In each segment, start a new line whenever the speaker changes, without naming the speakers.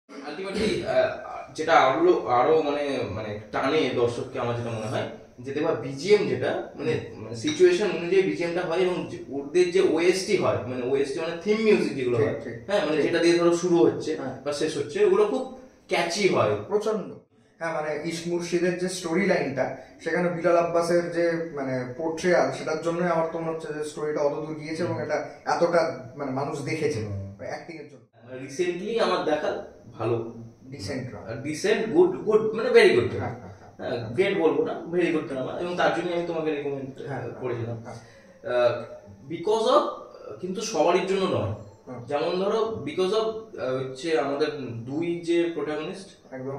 Ultimately যেটা আরো আরো মানে মানে টানে দর্শককে, আমার যেটা মনে হয় যে দেখবা বিজিএম যেটা মানে সিচুয়েশন অনুযায়ী বিজিএমটা হয়, এবং ওদের যে ওএসটি হয়, মানে ওএসটি মানে থিম মিউজিক যেগুলো
ঠিক
হয়,
ঠিক
হ্যাঁ মানে
ঠিক।
যেটা দিয়ে ধরো শুরু হচ্ছে
হ্যাঁ,
বা শেষ হচ্ছে, ওগুলো খুব ক্যাচি হয়।
প্রচন্ড। হ্যাঁ, মানে ইস্ট মুর্শিদের যে স্টোরি লাইনটা, সেখানে বিলাল আব্বাসের যে মানে পোর্ট্রেয়াল, সেটার জন্যই আমার তো মনে হচ্ছে যে স্টোরিটা অতদূর গিয়েছে এবং এটা এতটা মানে মানুষ দেখেছে অ্যাক্টিং এর জন্য।
রিসেন্টলি আমার দেখা ভালো,
ডিসেন্ট রা।
ডিসেন্ট, গুড গুড মানে ভেরি গুড,
হ্যাঁ হ্যাঁ
হ্যাঁ গ্রেট বলবো না, ভেরি গুড আমার, এবং তার জন্য আমি তোমাকে রেকমেন্ড
হ্যাঁ হ্যাঁ
করেছিলাম।
হ্যাঁ
বিকজ অফ, কিন্তু সবারই জন্য নয়।
হ্যাঁ,
যেমন ধরো বিকজ অফ হচ্ছে আমাদের দুই যে প্রোটাগনিস্ট,
একদম।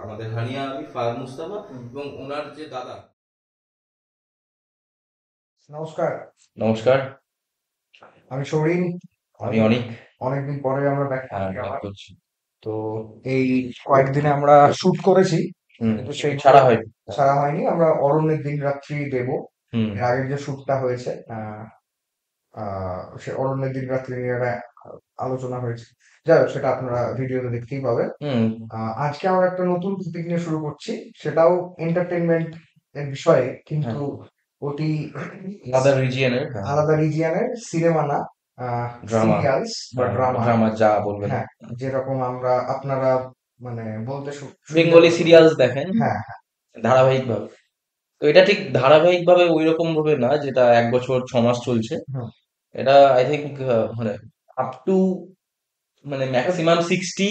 আমাদের হানিয়া আলী, ফাহাদ মুস্তাফা,
হুম।
এবং ওনার যে দাদা।
নমস্কার।
নমস্কার।
আমি সৌরিন।
আমি অনেক
অনেকদিন পরে আমরা দেখা করছি
ব্যাক
আবার।
করছি।
তো এই কয়েকদিনে আমরা শুট করেছি, কিন্তু সেই
ছাড়া হয়।
ছাড়া হয়নি। আমরা অরণ্যের দিন রাত্রি দেব।
হুম
এর আগের যে শুটটা হয়েছে, সে অরণ্যের দিন রাত্রি নিয়ে একটা আলোচনা হয়েছে। যাই হোক, সেটা আপনারা ভিডিওতে দেখতেই পাবেন।
হুম
আজকে আমরা একটা নতুন টপিক নিয়ে শুরু করছি, সেটাও এন্টারটেনমেন্ট এর বিষয়ে, কিন্তু ওটি
আলাদা রিজিয়নের
আলাদা রিজিয়নের সিনেমা না,
ড্রামা,
সিরিয়ালস বা ড্রামা।
ড্রামা যা বলবেন।
হ্যাঁ, যেরকম আপনারা মানে বলতে সুবিধা
বেঙ্গলি
হবে।
সিরিয়ালস দেখেন
হ্যাঁ
ধারাবাহিক ভাবে, তো এটা ঠিক ধারাবাহিক ভাবে ওই রকম ভাবে না যেটা 1 বছর 6 মাস চলছে।
হ্যাঁ।
এটা আই থিঙ্ক মানে আপ টু মানে ম্যাক্সিমাম 60,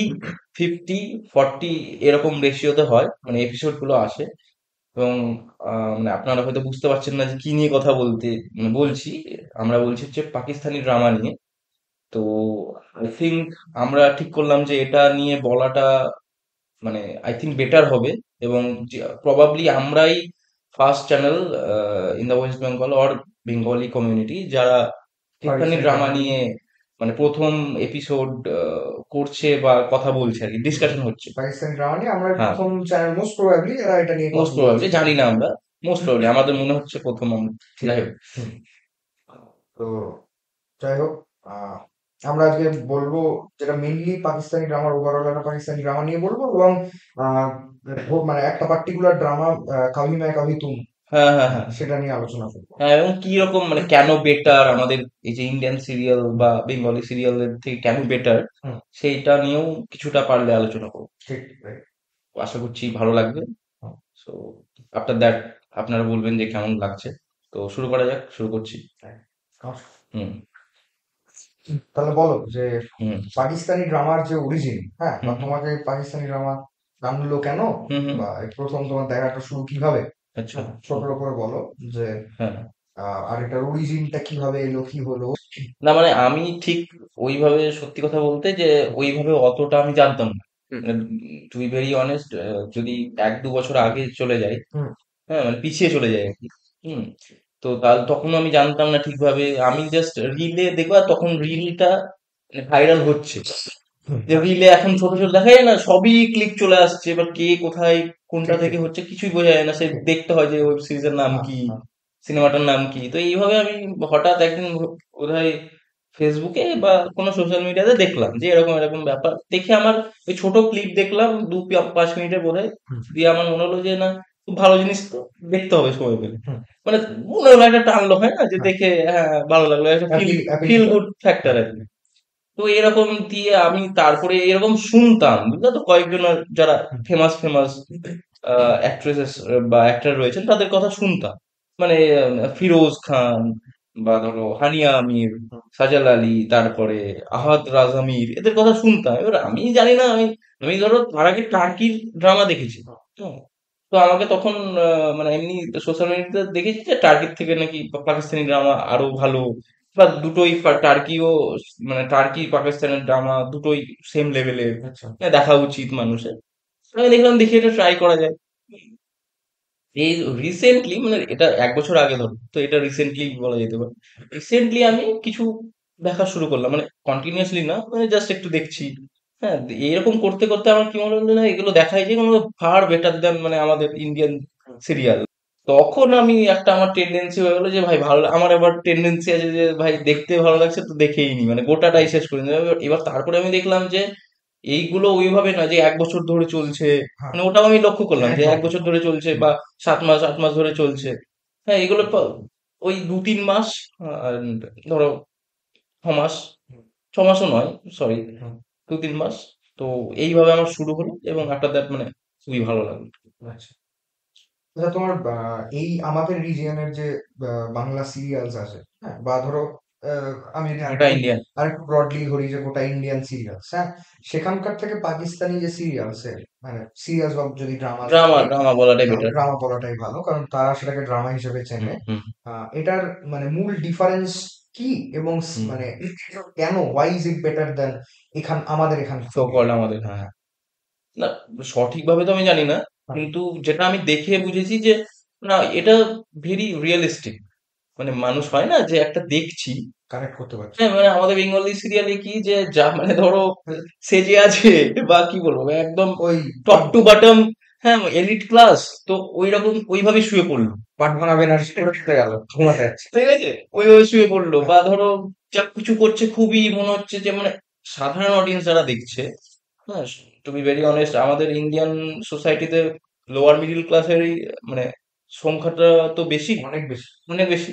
50, 40 এরকম রেশিওতে হয়, মানে এপিসোড গুলো আসে। এবং মানে আপনারা হয়তো বুঝতে পারছেন না যে কি নিয়ে কথা বলছি। আমরা বলছি হচ্ছে পাকিস্তানি ড্রামা নিয়ে। তো আই থিঙ্ক আমরা ঠিক করলাম যে এটা নিয়ে বলাটা মানে আই থিঙ্ক বেটার হবে, এবং প্রবাবলি আমরাই first channel in the West Bengal or Bengali community যারা পাকিস্তানি
পাকিস্তানি
ড্রামা
ড্রামা নিয়ে।
নিয়ে মানে প্রথম এপিসোড করছে বা কথা বলছে আর কি, ডিসকাশন হচ্ছে।
পাকিস্তানি ড্রামা নিয়ে আমরা
হ্যাঁ,
প্রথম চ্যানেল, মোস্ট প্রবাবলি এরা এটা নিয়ে
মোস্ট
কথা
প্রবাবলি,
বলছে।
জানি না আমরা, মোস্ট প্রবাবলি আমাদের মনে হচ্ছে প্রথম আমরা।
ঠিক।
যাই হোক।
হুম। তো যাই হোক, আহ, আমরা আজকে বলবো যেটা মেইনলি পাকিস্তানি ড্রামার, ওভারঅল একটা পাকিস্তানি ড্রামা নিয়ে বলবো, এবং আহ, মানে একটা পার্টিকুলার ড্রামা, কভি मैं कभी तुम,
হ্যাঁ হ্যাঁ হ্যাঁ
সেটা নিয়ে আলোচনা করবো।
হ্যাঁ, এবং কি রকম মানে কেন বেটার আমাদের এই যে ইন্ডিয়ান সিরিয়াল বা বেঙ্গলি সিরিয়ালের থেকে কেন বেটার,
হুম।
সেইটা নিয়েও কিছুটা পারলে আলোচনা করবো।
ঠিক right.
আশা করছি ভালো লাগবে।
হুম।
সো আফটার দ্যাট আপনারা বলবেন যে কেমন লাগছে। তো শুরু করা যাক, শুরু করছি।
Right. নমস্কার।
হুম
তাহলে বলো যে
হুম
পাকিস্তানি ড্রামার যে অরিজিন, হ্যাঁ, বা
হুম
তোমাকে পাকিস্তানি ড্রামা টানলো কেন,
হুম হুম
বা এই প্রথম তোমার দেখাটা শুরু কিভাবে,
আচ্ছা।
ছোটর উপরে বলো যে
হ্যাঁ,
আর এটার অরিজিনটা কিভাবে এলো, কি হলো।
না মানে আমি ঠিক ওইভাবে, সত্যি কথা বলতে যে ওইভাবে অতটা আমি জানতাম না।
হুম
টু বি ভেরি অনেস্ট, যদি 1-2 বছর আগে চলে যাই,
হুম
হ্যাঁ মানে পিছিয়ে চলে যাই আর কি। হুম তো তাহলে তখন আমি জানতাম না ঠিকভাবে, আমি জাস্ট রিলে দেখবা, তখন রিলটা ভাইরাল হচ্ছে,
হুম,
যে রিলে এখন ছোট ছোট দেখা যায় না, সবই ক্লিক চলে আসছে, এবার কে কোথায় কোনটা
ঠিক ঠিক
থেকে হচ্ছে কিছুই বোঝা যায় না, সে
ঠিক।
দেখতে হয় যে ওয়েব সিরিজের নাম
হ্যাঁ
কি,
হ্যাঁ
সিনেমাটার নাম কি। তো এইভাবে আমি হঠাৎ একদিন বোধহয় ফেসবুকে বা কোনো সোশ্যাল মিডিয়াতে দেখলাম যে এরকম এরকম ব্যাপার, দেখে আমার ওই ছোট ক্লিপ দেখলাম 2-5 মিনিটের বোধহয়,
হুম
দিয়ে আমার মনে হলো যে না, খুব ভালো জিনিস, তো দেখতে হবে সময় পেলে।
হুম।
মানে মনে হলো একটা টানলো, হয় না যে
হ্যাঁ,
দেখে হ্যাঁ ভালো লাগলো, একটা ফিল
অ্যাপিল অ্যাপিল
ফিল
করে।
গুড ফ্যাক্টর
হ্যাঁ
আর কি। তো এরকম দিয়ে আমি তারপরে এরকম শুনতাম, বুঝলে তো, কয়েকজন যারা
হুম
ফেমাস ফেমাস অ্যাক্ট্রেসেস বা অ্যাক্টর রয়েছেন তাদের কথা শুনতাম, মানে ফিরোজ খান বা ধরো হানিয়া আমির,
হুম
সাজাল আলী, তারপরে আহাদ রাজামির, এদের কথা শুনতাম। এবার আমি জানি না, আমি আমি ধরো তার আগে টার্কির ড্রামা দেখেছি। হুম, তো আমাকে তখন মানে এমনি সোশ্যাল মিডিয়াতে দেখেছি যে টার্কির থেকে নাকি পাকিস্তানি ড্রামা আরো ভালো, বা দুটোই টার্কিও মানে টার্কি পাকিস্তানের ড্রামা দুটোই সেম লেভেলের,
আচ্ছা।
দেখা উচিত মানুষের। আমি দেখলাম, দেখি এটা ট্রাই করা যায়। এই রিসেন্টলি, মানে এটা 1 বছর আগে ধরো, তো এটা রিসেন্টলি বলা যেতে পারে। রিসেন্টলি আমি কিছু দেখা শুরু করলাম, মানে কন্টিনিউয়াসলি না, মানে জাস্ট একটু দেখছি। হ্যাঁ, এরকম করতে করতে আমার কি মনে হলো না, এগুলো দেখাই যে কোনো ফার বেটার দেন মানে আমাদের ইন্ডিয়ান সিরিয়াল। তখন আমি একটা, আমার টেন্ডেন্সি হয়ে গেলো যে ভাই ভালো আমার এবার টেন্ডেন্সি আছে যে ভাই দেখতে ভালো লাগছে তো দেখেই নি, মানে গোটাটাই শেষ করে নিলাম। এবার এবার তারপরে আমি দেখলাম যে এইগুলো ওইভাবে না যে ১ বছর ধরে চলছে।
হ্যাঁ,
মানে ওটাও আমি লক্ষ্য করলাম যে ১
একদম।
বছর ধরে চলছে
হুম,
বা ৭ মাস ৮ মাস ধরে চলছে। হ্যাঁ, এগুলো ওই ২-৩ মাস and ধরো ৬ মাস,
হুম,
৬ মাসও নয়, সরি,
হুম,
২-৩ মাস। তো এইভাবে আমার শুরু হলো এবং
হুম,
আফটার দ্যাট মানে খুবই ভালো লাগলো।
আচ্ছা। আচ্ছা, তোমার এই আমাদের রিজিয়নের যে বাংলা সিরিয়ালস আছে, হ্যাঁ, বা ধরো আমি যদি
গোটা ইন্ডিয়ান
আরেকটু ব্রডলি ধরি যে গোটা ইন্ডিয়ান সিরিয়ালস, হ্যাঁ, সেখানকার থেকে পাকিস্তানি যে সিরিয়ালস মানে সিরিয়ালস বা যদি ড্রামা
ড্রামা,
বলি,
ড্রামা বলাটাই বেটার।
ড্রামা বলাটাই ভালো কারণ তারা সেটাকে ড্রামা হিসেবে চেনে।
হুম, হুম,
এটার মানে মূল ডিফারেন্স কি এবং
হুম।
মানে কেন, why is it better than আমাদের এখান
সো কল্ড আমাদের, হ্যাঁ, হ্যাঁ। না, সঠিকভাবে তো আমি জানি না। কিন্তু যেটা আমি দেখে বুঝেছি যে না, এটা ভেরি রিয়ালিস্টিক। মানে মানুষ হয় না যে একটা দেখছি,
কানেক্ট করতে পারছি।
হ্যাঁ, মানে আমাদের বেঙ্গলি সিরিয়ালে কি যে যা মানে ধরো সেজে আছে বা কি বলবো মানে একদম
ওই
টপ টু বটম, হ্যাঁ, এলিট ক্লাস, তো ওই রকম ওইভাবে শুয়ে পড়লো,
পাটখানা বেনারসি করে চলে গেল, ঘুমাতে যাচ্ছে।
ঠিক আছে, ওইভাবে শুয়ে পড়লো। বা ধরো যা কিছু করছে খুবই মনে হচ্ছে যে মানে সাধারণ অডিয়েন্স যারা দেখছে, হ্যাঁ, টু বি ভেরি অনেস্ট, আমাদের ইন্ডিয়ান সোসাইটিতে লোয়ার মিডিল ক্লাসেরই মানে সংখ্যাটা তো বেশি,
অনেক বেশি।
অনেক বেশি।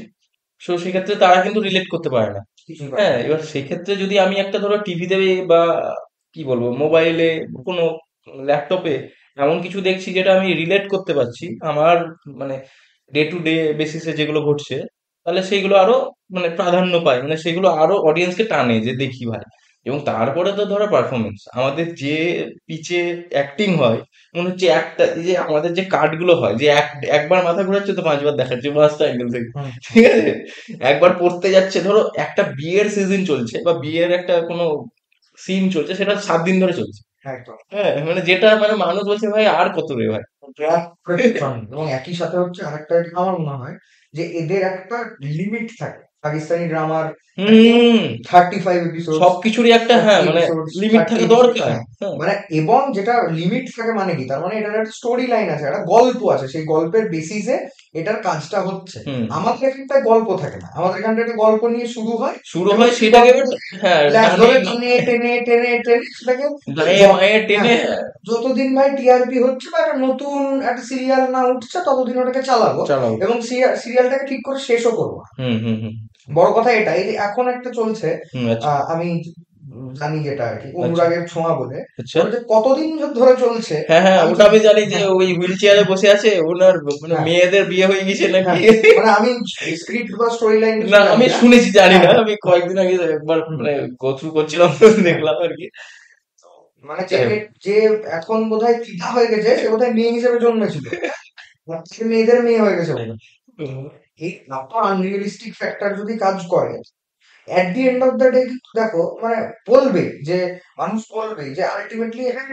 সো সেক্ষেত্রে তারা কিন্তু রিলেট করতে পারে না।
কিছুই পারে
হ্যাঁ,
না।
এবার সেক্ষেত্রে যদি আমি একটা ধরো টিভিতে বা কি বলবো মোবাইলে কোনো ল্যাপটপে এমন কিছু দেখছি যেটা আমি রিলেট করতে পারছি আমার মানে ডে টু ডে বেসিসে যেগুলো ঘটছে, তাহলে সেইগুলো আরো মানে প্রাধান্য পায়, মানে সেগুলো আরো অডিয়েন্সকে টানে যে দেখি ভাই। এবং তারপরে তো ধরো পারফরমেন্স আমাদের যে পিচে অ্যাক্টিং হয়, মনে হচ্ছে একটা এই যে আমাদের যে কাট গুলো হয় যে একবার মাথা ঘোরাচ্ছে তো ৫ বার দেখাচ্ছে পাঁচটা অ্যাঙ্গেল থেকে,
হুম,
ঠিক আছে, একবার পড়তে যাচ্ছে, ধরো একটা বিয়ের সিজন চলছে বা বিয়ের একটা কোনো সিন চলছে, সেটা ৭ দিন ধরে চলছে।
একদম।
হ্যাঁ, মানে যেটা মানে মানুষ বলছে ভাই আর কত রে ভাই।
ট্র্যাক করে চলে। এবং একই সাথে হচ্ছে আরেকটা যেটা আমার মনে হয় যে এদের একটা লিমিট থাকে পাকিস্তানি ড্রামার।
হুম,
35 এপিসোডস,
সবকিছুরই একটা,
40
হ্যাঁ, মানে
এপিসোডস,
লিমিট
30
থাকা
এপিসোডস,
দরকার।
হ্যাঁ।
হ্যাঁ,
মানে এবং যেটা লিমিট থাকে মানে কি, তার মানে এটার একটা স্টোরি লাইন আছে, একটা গল্প আছে, সেই গল্পের বেসিসে এটার কাজটা হচ্ছে।
হুম,
আমাদের এখানটায় গল্প থাকে না, আমাদের এখানটায় একটা গল্প নিয়ে শুরু হয়
শুরু
এবং
হয়
সেই
সেটাকে
গল্প
এবার, হ্যাঁ,
ল্যাজ
টানে
ধরে টেনে টেনে টেনে টেনে সেটাকে
গায়ে
যত,
মায়ে
হ্যাঁ,
টেনে।
যতদিন ভাই টিআরপি হচ্ছে বা একটা নতুন একটা সিরিয়াল না উঠছে ততদিন ওটাকে চালাবো
চালাও।
এবং সিরিয়ালটাকে ঠিক করে শেষও করবো।
হুম, হুম, হুম,
বড় কথা এটাই যে এখন একটা চলছে,
হুম, আচ্ছা,
আমি জানি যেটা আর কি,
আচ্ছা,
অনুরাগের ছোঁয়া বলে।
আচ্ছা।
ওটা যে কতদিন ধরে চলছে
হ্যাঁ, হ্যাঁ,
আমি
ওটা
ঠিক,
আমি জানি যে
হ্যাঁ,
ওই হুইল চেয়ারে বসে আছে ওনার মানে
হ্যাঁ,
মেয়েদের বিয়ে হয়ে গেছে নাকি।
হ্যাঁ, মানে আমি স্ক্রিপ্ট বা স্টোরি লাইন কিছু
না,
জানি
আমি
না।
শুনেছি, জানি
হ্যাঁ,
না,
হ্যাঁ,
আমি কয়েকদিন আগে একবার
হুম,
মানে গো থ্রু করছিলাম তো
হ্যাঁ,
দেখলাম আর কি।
মানে যে
যাই হোক।
যে এখন বোধহয় পিতা হয়ে গেছে সে বোধহয় মেয়ে হিসেবে জন্মেছিল, সে মেয়েদের মেয়ে হয়ে গেছে বোধহয়। তো এই এত আনরিয়েলিস্টিক ফ্যাক্টর যদি কাজ করে, at the end of the day কিন্তু দেখো মানে বলবে যে, মানুষ বলবে যে আলটিমেটলি এখানে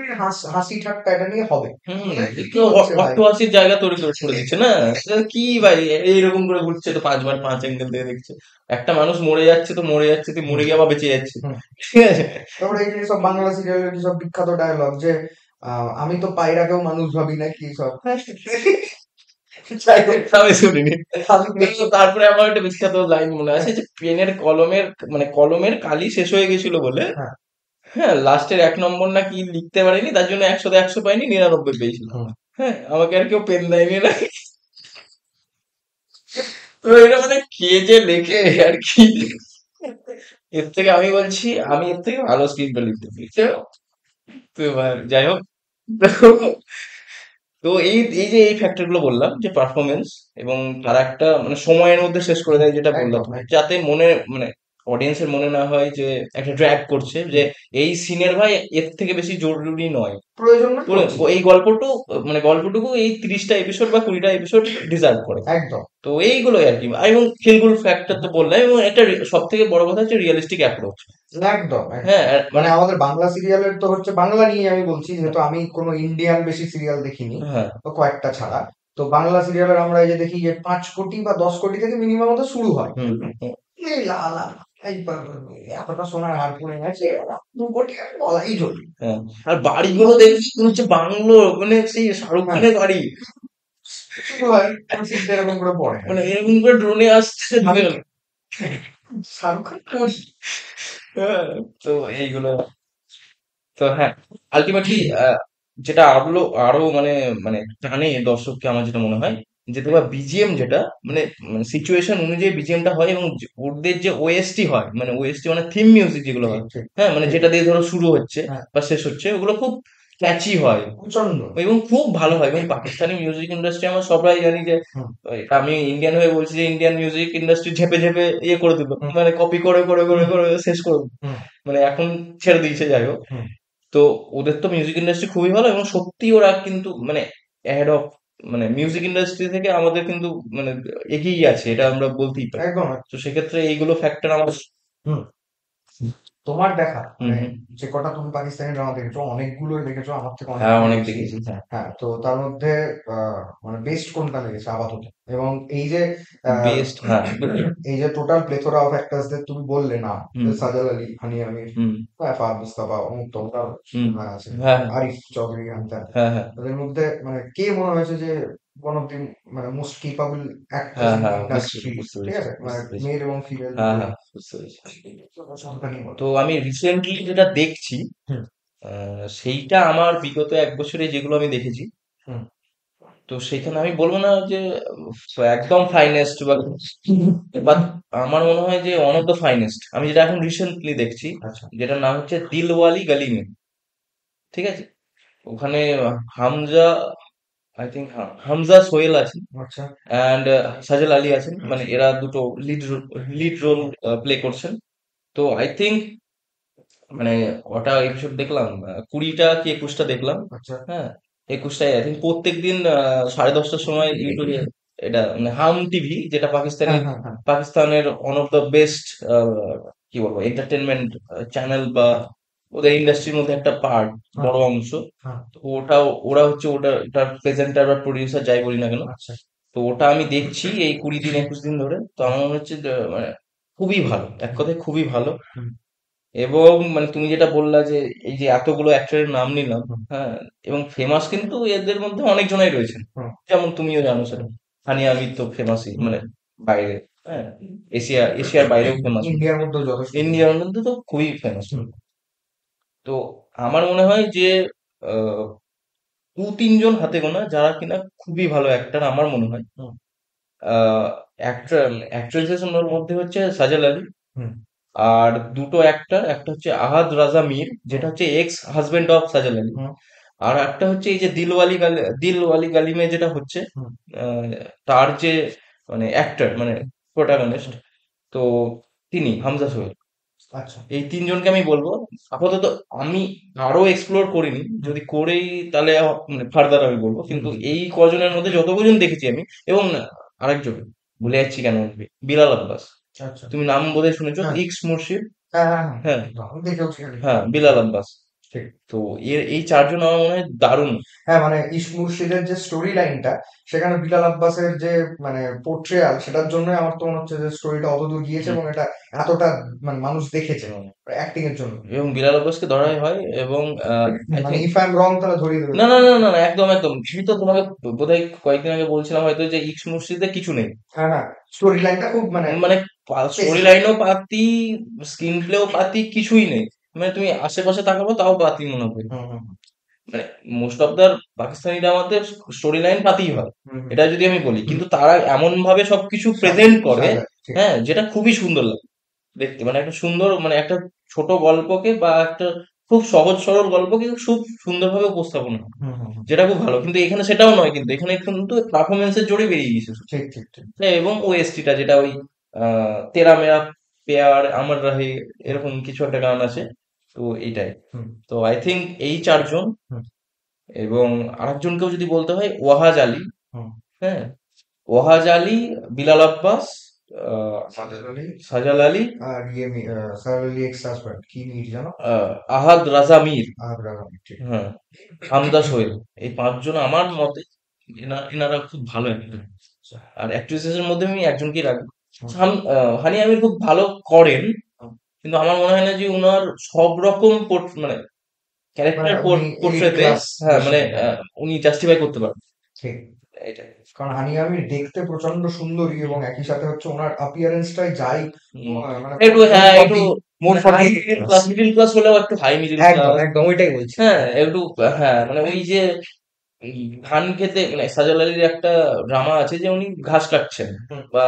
হাসি ঠাট্টা এটা নিয়ে হবে।
হুম,
কি
তো
হচ্ছে ভাই?
অট্টহাসির জায়গা তৈরি করে ছুড়ে দিচ্ছে না। এটা কি ভাই, এইরকম করে ঘুরছে তো ৫ বার ৫ অ্যাঙ্গেল দিয়ে দেখছে। একটা মানুষ মরে যাচ্ছে তো মরে যাচ্ছে, তুই
হুম,
মরে গিয়ে আবার বেঁচে যাচ্ছে,
হুম।
ঠিক আছে।
তারপরে এই যে সব বাংলা সিরিয়ালের যেসব বিখ্যাত ডায়লগ যে আমি তো পায়রাকেও মানুষ ভাবি নাকি সব। যাই হোক,
আমি শুনিনি।
আমি
তো তারপরে আমার একটা বিখ্যাত লাইন মনে আছে
হ্যাঁ,
যে পেনের কলমের মানে কলমের কালি শেষ হয়ে গেছিল বলে,
হ্যাঁ,
হ্যাঁ, লাস্টের ১ নম্বর না কি লিখতে পারেনি, তার জন্য ১০০ তে ১০০ পাইনি, ৯৯ পেয়েছিল।
হুম।
হ্যাঁ, আমাকে আর কেউ পেন দেয়নি না। তো এটা মানে কে যে লেখে আর কি, এর থেকে আমি বলছি আমি এর থেকে ভালো স্ক্রিন প্লে লিখতে পারি। তো যাই হোক। তো এই যে এই ফ্যাক্টর গুলো বললাম যে পারফরমেন্স এবং তারা একটা মানে সময়ের মধ্যে শেষ করে দেয়, যেটা বললাম
একদম,
তুমি,
একদম।
যাতে মনে মানে অডিয়েন্সের মনে না হয় যে একটা ড্র্যাগ করছে, যে এই সিনের ভাই এর থেকে বেশি জরুরি নয়।
প্রয়োজন না করছি।
এই গল্পটুকু মানে গল্পটুকু এই ৩০টা এপিসোড বা ২০টা এপিসোড ডিজার্ভ করে।
একদম,
তো এইগুলোই আর কি, এবং ফিল ফ্যাক্টর তো বললাম, এবং একটা সব থেকে বড় কথা হচ্ছে রিয়েলিস্টিক অ্যাপ্রোচ।
একদম, একদম।
হ্যাঁ, আর
মানে
মানে
আমাদের বাংলা সিরিয়ালের তো হচ্ছে, বাংলা নিয়ে আমি বলছি যেহেতু আমি কোনো ইন্ডিয়ান বেশি সিরিয়াল দেখিনি,
হ্যাঁ,
তো কয়েকটা ছাড়া। তো বাংলা সিরিয়ালের আমরা এই যে দেখি যে ৫ কোটি বা ১০ কোটি থেকে মিনিমাম তো শুরু হয়।
হুম, হুম,
এই লা লা, এই এতটা সোনার হার পরে গেছে, ২ কোটি বলাই চলে।
হ্যাঁ। আর বাড়িগুলো দেখবি মনে হচ্ছে বাংলো, মানে সেই শাহরুখ
হ্যাঁ,
খানের বাড়ি,
শুরু হয় সিনটা এরকম করে পড়ে।
মানে এরকম করে ড্রোনে আসছে ঢুকে গেল।
শাহরুখ খান কোন,
হ্যাঁ, তো এইগুলো তো হ্যাঁ, আলটিমেটলি যেটা আরো আরো মানে মানে টানে দর্শককে, আমার যেটা মনে হয় যে তোমার বিজিএম যেটা মানে সিচুয়েশন অনুযায়ী বিজিএমটা হয়, এবং ওদের যে ওএসটি হয়, মানে ওএসটি মানে থিম মিউজিক যেগুলো
ঠিক
হয়,
ঠিক
হ্যাঁ, মানে
ঠিক।
যেটা দিয়ে ধরো শুরু হচ্ছে
হ্যাঁ,
বা শেষ হচ্ছে, ওগুলো খুব ক্যাচি হয়
প্রচন্ড।
এবং খুব ভালো হয়। এবং পাকিস্তানি মিউজিক ইন্ডাস্ট্রি আমরা সবাই জানি যে
হুম
এটা আমি ইন্ডিয়ান হয়ে বলছি যে ইন্ডিয়ান মিউজিক ইন্ডাস্ট্রি ঝেপে ঝেপে ইয়ে করে দিল,
হুম
মানে কপি করে করে করে
হুম
করে শেষ করে দিল।
হুম
মানে এখন ছেড়ে দিয়েছে, যাই হোক।
হুম।
তো ওদের তো মিউজিক ইন্ডাস্ট্রি খুবই ভালো, এবং সত্যি ওরা কিন্তু মানে অ্যাহেড অফ, মানে মিউজিক ইন্ডাস্ট্রি থেকে আমাদের কিন্তু মানে এগিয়ে আছে, এটা আমরা বলতেই পারি।
একদম।
তো সেক্ষেত্রে এইগুলো ফ্যাক্টর আমার।
হুম। তোমার দেখা
হুম
মানে
হুম।
যে কটা তুমি পাকিস্তানি ড্রামা দেখেছো, অনেকগুলোই দেখেছো, আমার থেকে অনেক
হ্যাঁ,
আগে
অনেক
বেশি।
দেখেছি, হ্যাঁ।
হ্যাঁ, তো তার মধ্যে মানে বেস্ট কোনটা লেগেছে আপাতত? এবং এই যে আহ,
বেস্ট, হ্যাঁ।
এই যে টোটাল প্লেথোরা অফ অ্যাক্টার্সদের তুমি বললে না,
হুম
সাজাল আলী, হানি আমির,
হুম
হ্যাঁ, ফাহাদ মুস্তাফা, অমুক তমুক,
হুম।
আছে
হ্যাঁ
আরিফ চৌধুরী, হ্যান ত্যান।
হ্যাঁ হ্যাঁ
তাদের মধ্যে মানে কে মনে হয়েছে যে ওয়ান অফ দি মানে মোস্ট কেপাবল অ্যাক্ট্রেস
হ্যাঁ
ইন দি
হ্যাঁ, বুঝতে
ইন্ডাস্ট্রি?
বুঝতে
ঠিক
পেরেছি,
আছে, মানে
বুঝতে পেরেছি।
মেল এবং ফিমেল
হ্যাঁ
দুটোই।
হ্যাঁ, বুঝতে পেরেছি।
সংখ্যা নিয়ে বলো।
তো আমি রিসেন্টলি যেটা দেখছি,
হুম
সেইটা আমার বিগত এক বছরে যেগুলো আমি দেখেছি,
হুম
তো সেখানে আমি বলবো না যে একদম ফাইনেস্ট বা, বাট আমার মনে হয় যে ওয়ান অফ দ্য ফাইনেস্ট আমি যেটা এখন রিসেন্টলি দেখছি,
আচ্ছা
যেটার নাম হচ্ছে দিলওয়ালি গালি মে। ঠিক আছে, ওখানে হামজা, আই থিঙ্ক, হ্যাঁ, হামজা সোহেল আছেন,
আচ্ছা।
অ্যান্ড সাজেল আলী আছেন, মানে
আচ্ছা
এরা দুটো লিড রোল প্লে করছেন। তো আই থিঙ্ক মানে ওটা এপিসোড দেখলাম, 20টা কি 21টা দেখলাম।
আচ্ছা।
হ্যাঁ, 21টাই আই থিঙ্ক। প্রত্যেক দিন 10:30টার সময় ইউটিউবে, এটা মানে হাম টিভি, যেটা পাকিস্তানি,
হ্যাঁ হ্যাঁ হ্যাঁ
পাকিস্তানের ওয়ান অফ দ্য বেস্ট কি বলবো এন্টারটেনমেন্ট চ্যানেল, বা ওদের ইন্ডাস্ট্রির মধ্যে একটা পার্ট,
হ্যাঁ
বড় অংশ।
হ্যাঁ।
তো ওরা হচ্ছে ওটার প্রেজেন্টার বা প্রডিউসার, যাই বলি না কেন।
আচ্ছা।
তো ওটা আমি দেখছি এই 20 দিন 21 দিন ধরে। তো আমার মনে হচ্ছে যে, মানে খুবই ভালো, এক
হুম
কথায় খুবই ভালো।
হুম
এবং মানে তুমি যেটা বললা যে এই যে এতগুলো অ্যাক্টরের নাম নিলাম,
হুম
হ্যাঁ, এবং ফেমাস কিন্তু এদের মধ্যে অনেকজনই রয়েছেন,
হুম
যেমন তুমিও জানো সেটা।
হুম
হানিয়া আমির তো ফেমাসই,
হুম।
মানে বাইরে, হ্যাঁ, এশিয়ার বাইরেও ফেমাস।
ইন্ডিয়ার মধ্যেও যথেষ্ট famous।
ইন্ডিয়ার মধ্যে তো খুবই ফেমাস।
হুম
তো আমার মনে হয় যে আহ, 2-3 জন হাতে গোনা যারা কিনা খুবই ভালো অ্যাক্টর আমার মনে হয়।
হুম
অ্যাক্ট্রেসের মধ্যে হচ্ছে সাজেল আলী,
হুম
আর দুটো অ্যাক্টর, একটা হচ্ছে আহাদ রাজা মীর,
হুম
যেটা হচ্ছে এক্স হাজবেন্ড অফ সাজেল আলী,
হুম
আর একটা হচ্ছে এই যে দিলওয়ালি গালিমে যেটা হচ্ছে
হুম
আহ, তার যে মানে অ্যাক্টর, মানে প্রোটাগনিস্ট,
হুম।
তো তিনি হামজা সোহেল।
আচ্ছা।
এই 3 জনকে আমি বলবো। আপাতত আমি আরো এক্সপ্লোর করিনি,
হুম
যদি করেই তাহলে মানে ফার্দার আমি বলবো,
হুম
কিন্তু এই কজনের মধ্যে যত কজন দেখেছি আমি, এবং আরেকজন ভুলে যাচ্ছি কেন, বিলাল আব্বাস।
আচ্ছা।
তুমি নাম বোধহয় শুনেছো,
হ্যাঁ
ইক্স মুর্শিদ।
হ্যাঁ হ্যাঁ হ্যাঁ।
হ্যাঁ
আমি দেখেওছি খালি।
হ্যাঁ, বিলাল আব্বাস।
ঠিক।
তো এই 4জন আমার মনে হয় দারুণ।
হ্যাঁ, মানে ইস্ট মুর্শিদের যে স্টোরি লাইনটা, সেখানে বিলাল আব্বাসের যে মানে পোর্ট্রেয়াল, সেটার জন্য আমার তো মনে হচ্ছে যে স্টোরিটা অতদূর গিয়েছে
হুম,
এবং এটা এতটা মানে মানুষ দেখেছে
হুম।
অ্যাক্টিং এর জন্য।
এবং বিলাল আব্বাসকে ধরাই হয়, এবং আই
মানে
থিঙ্ক,
ইফ আই এম রং তাহলে ধরিয়ে দেবে।
না না না না না, একদম একদম, আমি তো তোমাকে বোধহয় কয়েকদিন আগে বলছিলাম হয়তো যে ইক্স মুর্শিদে কিছু নেই,
হ্যাঁ হ্যাঁ, স্টোরি লাইনটা খুব মানে
মানে স্টোরি
স্পেসিফিক।
লাইনও পাতি, স্ক্রিন প্লেও পাতি, কিছুই নেই। মানে তুমি আশেপাশে তাকাবো তাও পাতি মনে হবে।
হুম হুম
মানে মোস্ট অফ দা পাকিস্তানিরা আমাদের স্টোরি লাইন পাতিই হয়,
হুম হুম
এটা যদি আমি বলি,
হুম।
কিন্তু তারা এমন ভাবে সবকিছু প্রেজেন্ট
সাজায়
করে,
সাজায়, ঠিক।
হ্যাঁ, যেটা খুবই সুন্দর লাগে দেখতে। মানে একটা সুন্দর, মানে একটা ছোট গল্পকে বা একটা খুব সহজ সরল গল্পকে খুব সুন্দরভাবে উপস্থাপন হয়,
হুম হুম হুম।
যেটা খুব ভালো। কিন্তু এখানে সেটাও নয়, কিন্তু এখানে কিন্তু পারফরমেন্সের জোরে বেরিয়ে গেছে শুধু।
ঠিক ঠিক ঠিক।
হ্যাঁ, এবং ওএসটিটা যেটা ওই তেরা মেরা প্যার আমার রাহে,
হুম
এরকম কিছু একটা গান আছে। তো এইটাই।
হুম
তো আই থিঙ্ক এই 4জন,
হুম
এবং আরেকজনকেও যদি বলতে হয়, ওয়াহাজ আলী।
হুম।
হ্যাঁ, ওয়াহাজ আলী, বিলাল আব্বাস, আহ,
সাজাদ আলী
সাজাল আলী,
আর ইয়ে সাজাদ আলী এক্স হাজব্যান্ড কি মির জানো?
আহাদ রাজা মীর,
আগ্রা গামী, ঠিক।
হ্যাঁ, হামদা সোহেল। এই 5জন আমার মতে এনারা খুব ভালো অ্যাক্টর।
আচ্ছা।
আর অ্যাক্ট্রেসেস এর মধ্যে আমি একজনকেই রাখবো,
হুম
হানি আমির খুব ভালো করেন,
হুম।
কিন্তু আমার মনে হয় না যে উনার সব রকম মানে
মানে
ক্যারেক্টার
উনি এলিট
পোর্ট্রেতে,
ক্লাস
হ্যাঁ, মানে
বেসিক্যালি।
উনি জাস্টিফাই করতে পারেন।
ঠিক।
এটাই।
কারণ হানি আমির দেখতে প্রচন্ড সুন্দরী এবং একই সাথে হচ্ছে ওনার অ্যাপিয়ারেন্সটাই যাই
হুম।
মানে
একটু
মোর
হ্যাঁ, একটু
ফর্টি মোর
মানে হাই
ফর্টি
মিডল ক্লাস হলেও একটু হাই মিডল
একদম
ক্লাস।
একদম ওইটাই বলছি।
হ্যাঁ, একটু হ্যাঁ, মানে ওই যে ধান খেতে মানে সাজাল আলীর একটা ড্রামা আছে যে উনি ঘাস কাটছেন
হুম,
বা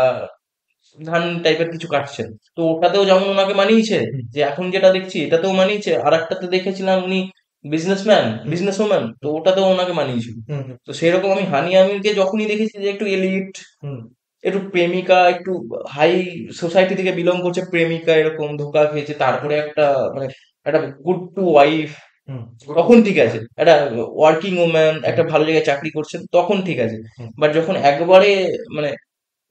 ধান টাইপের কিছু কাটছেন। তো ওটাতেও যেমন ওনাকে মানিয়েছে,
হুম,
যে এখন যেটা দেখছি এটাতেও মানিয়েছে, আর একটাতে দেখেছিলাম উনি বিজনেসম্যান
হুম,
বিজনেস ওম্যান, তো
হুম,
ওটাতেও ওনাকে মানিয়েছিল।
হুম, হুম,
তো সেরকম আমি হানি আমিরকে যখনই দেখেছি যে একটু এলিট,
হুম,
একটু প্রেমিকা, একটু হাই সোসাইটি থেকে বিলং করছে, প্রেমিকা এরকম ধোকা খেয়েছে, তারপরে একটা মানে একটা গুড টু ওয়াইফ,
হুম,
তখন ঠিক আছে। একটা ওয়ার্কিং ওম্যান,
হুম,
একটা ভালো জায়গায় চাকরি করছেন, তখন ঠিক আছে।
হুম,
বাট যখন একবারে মানে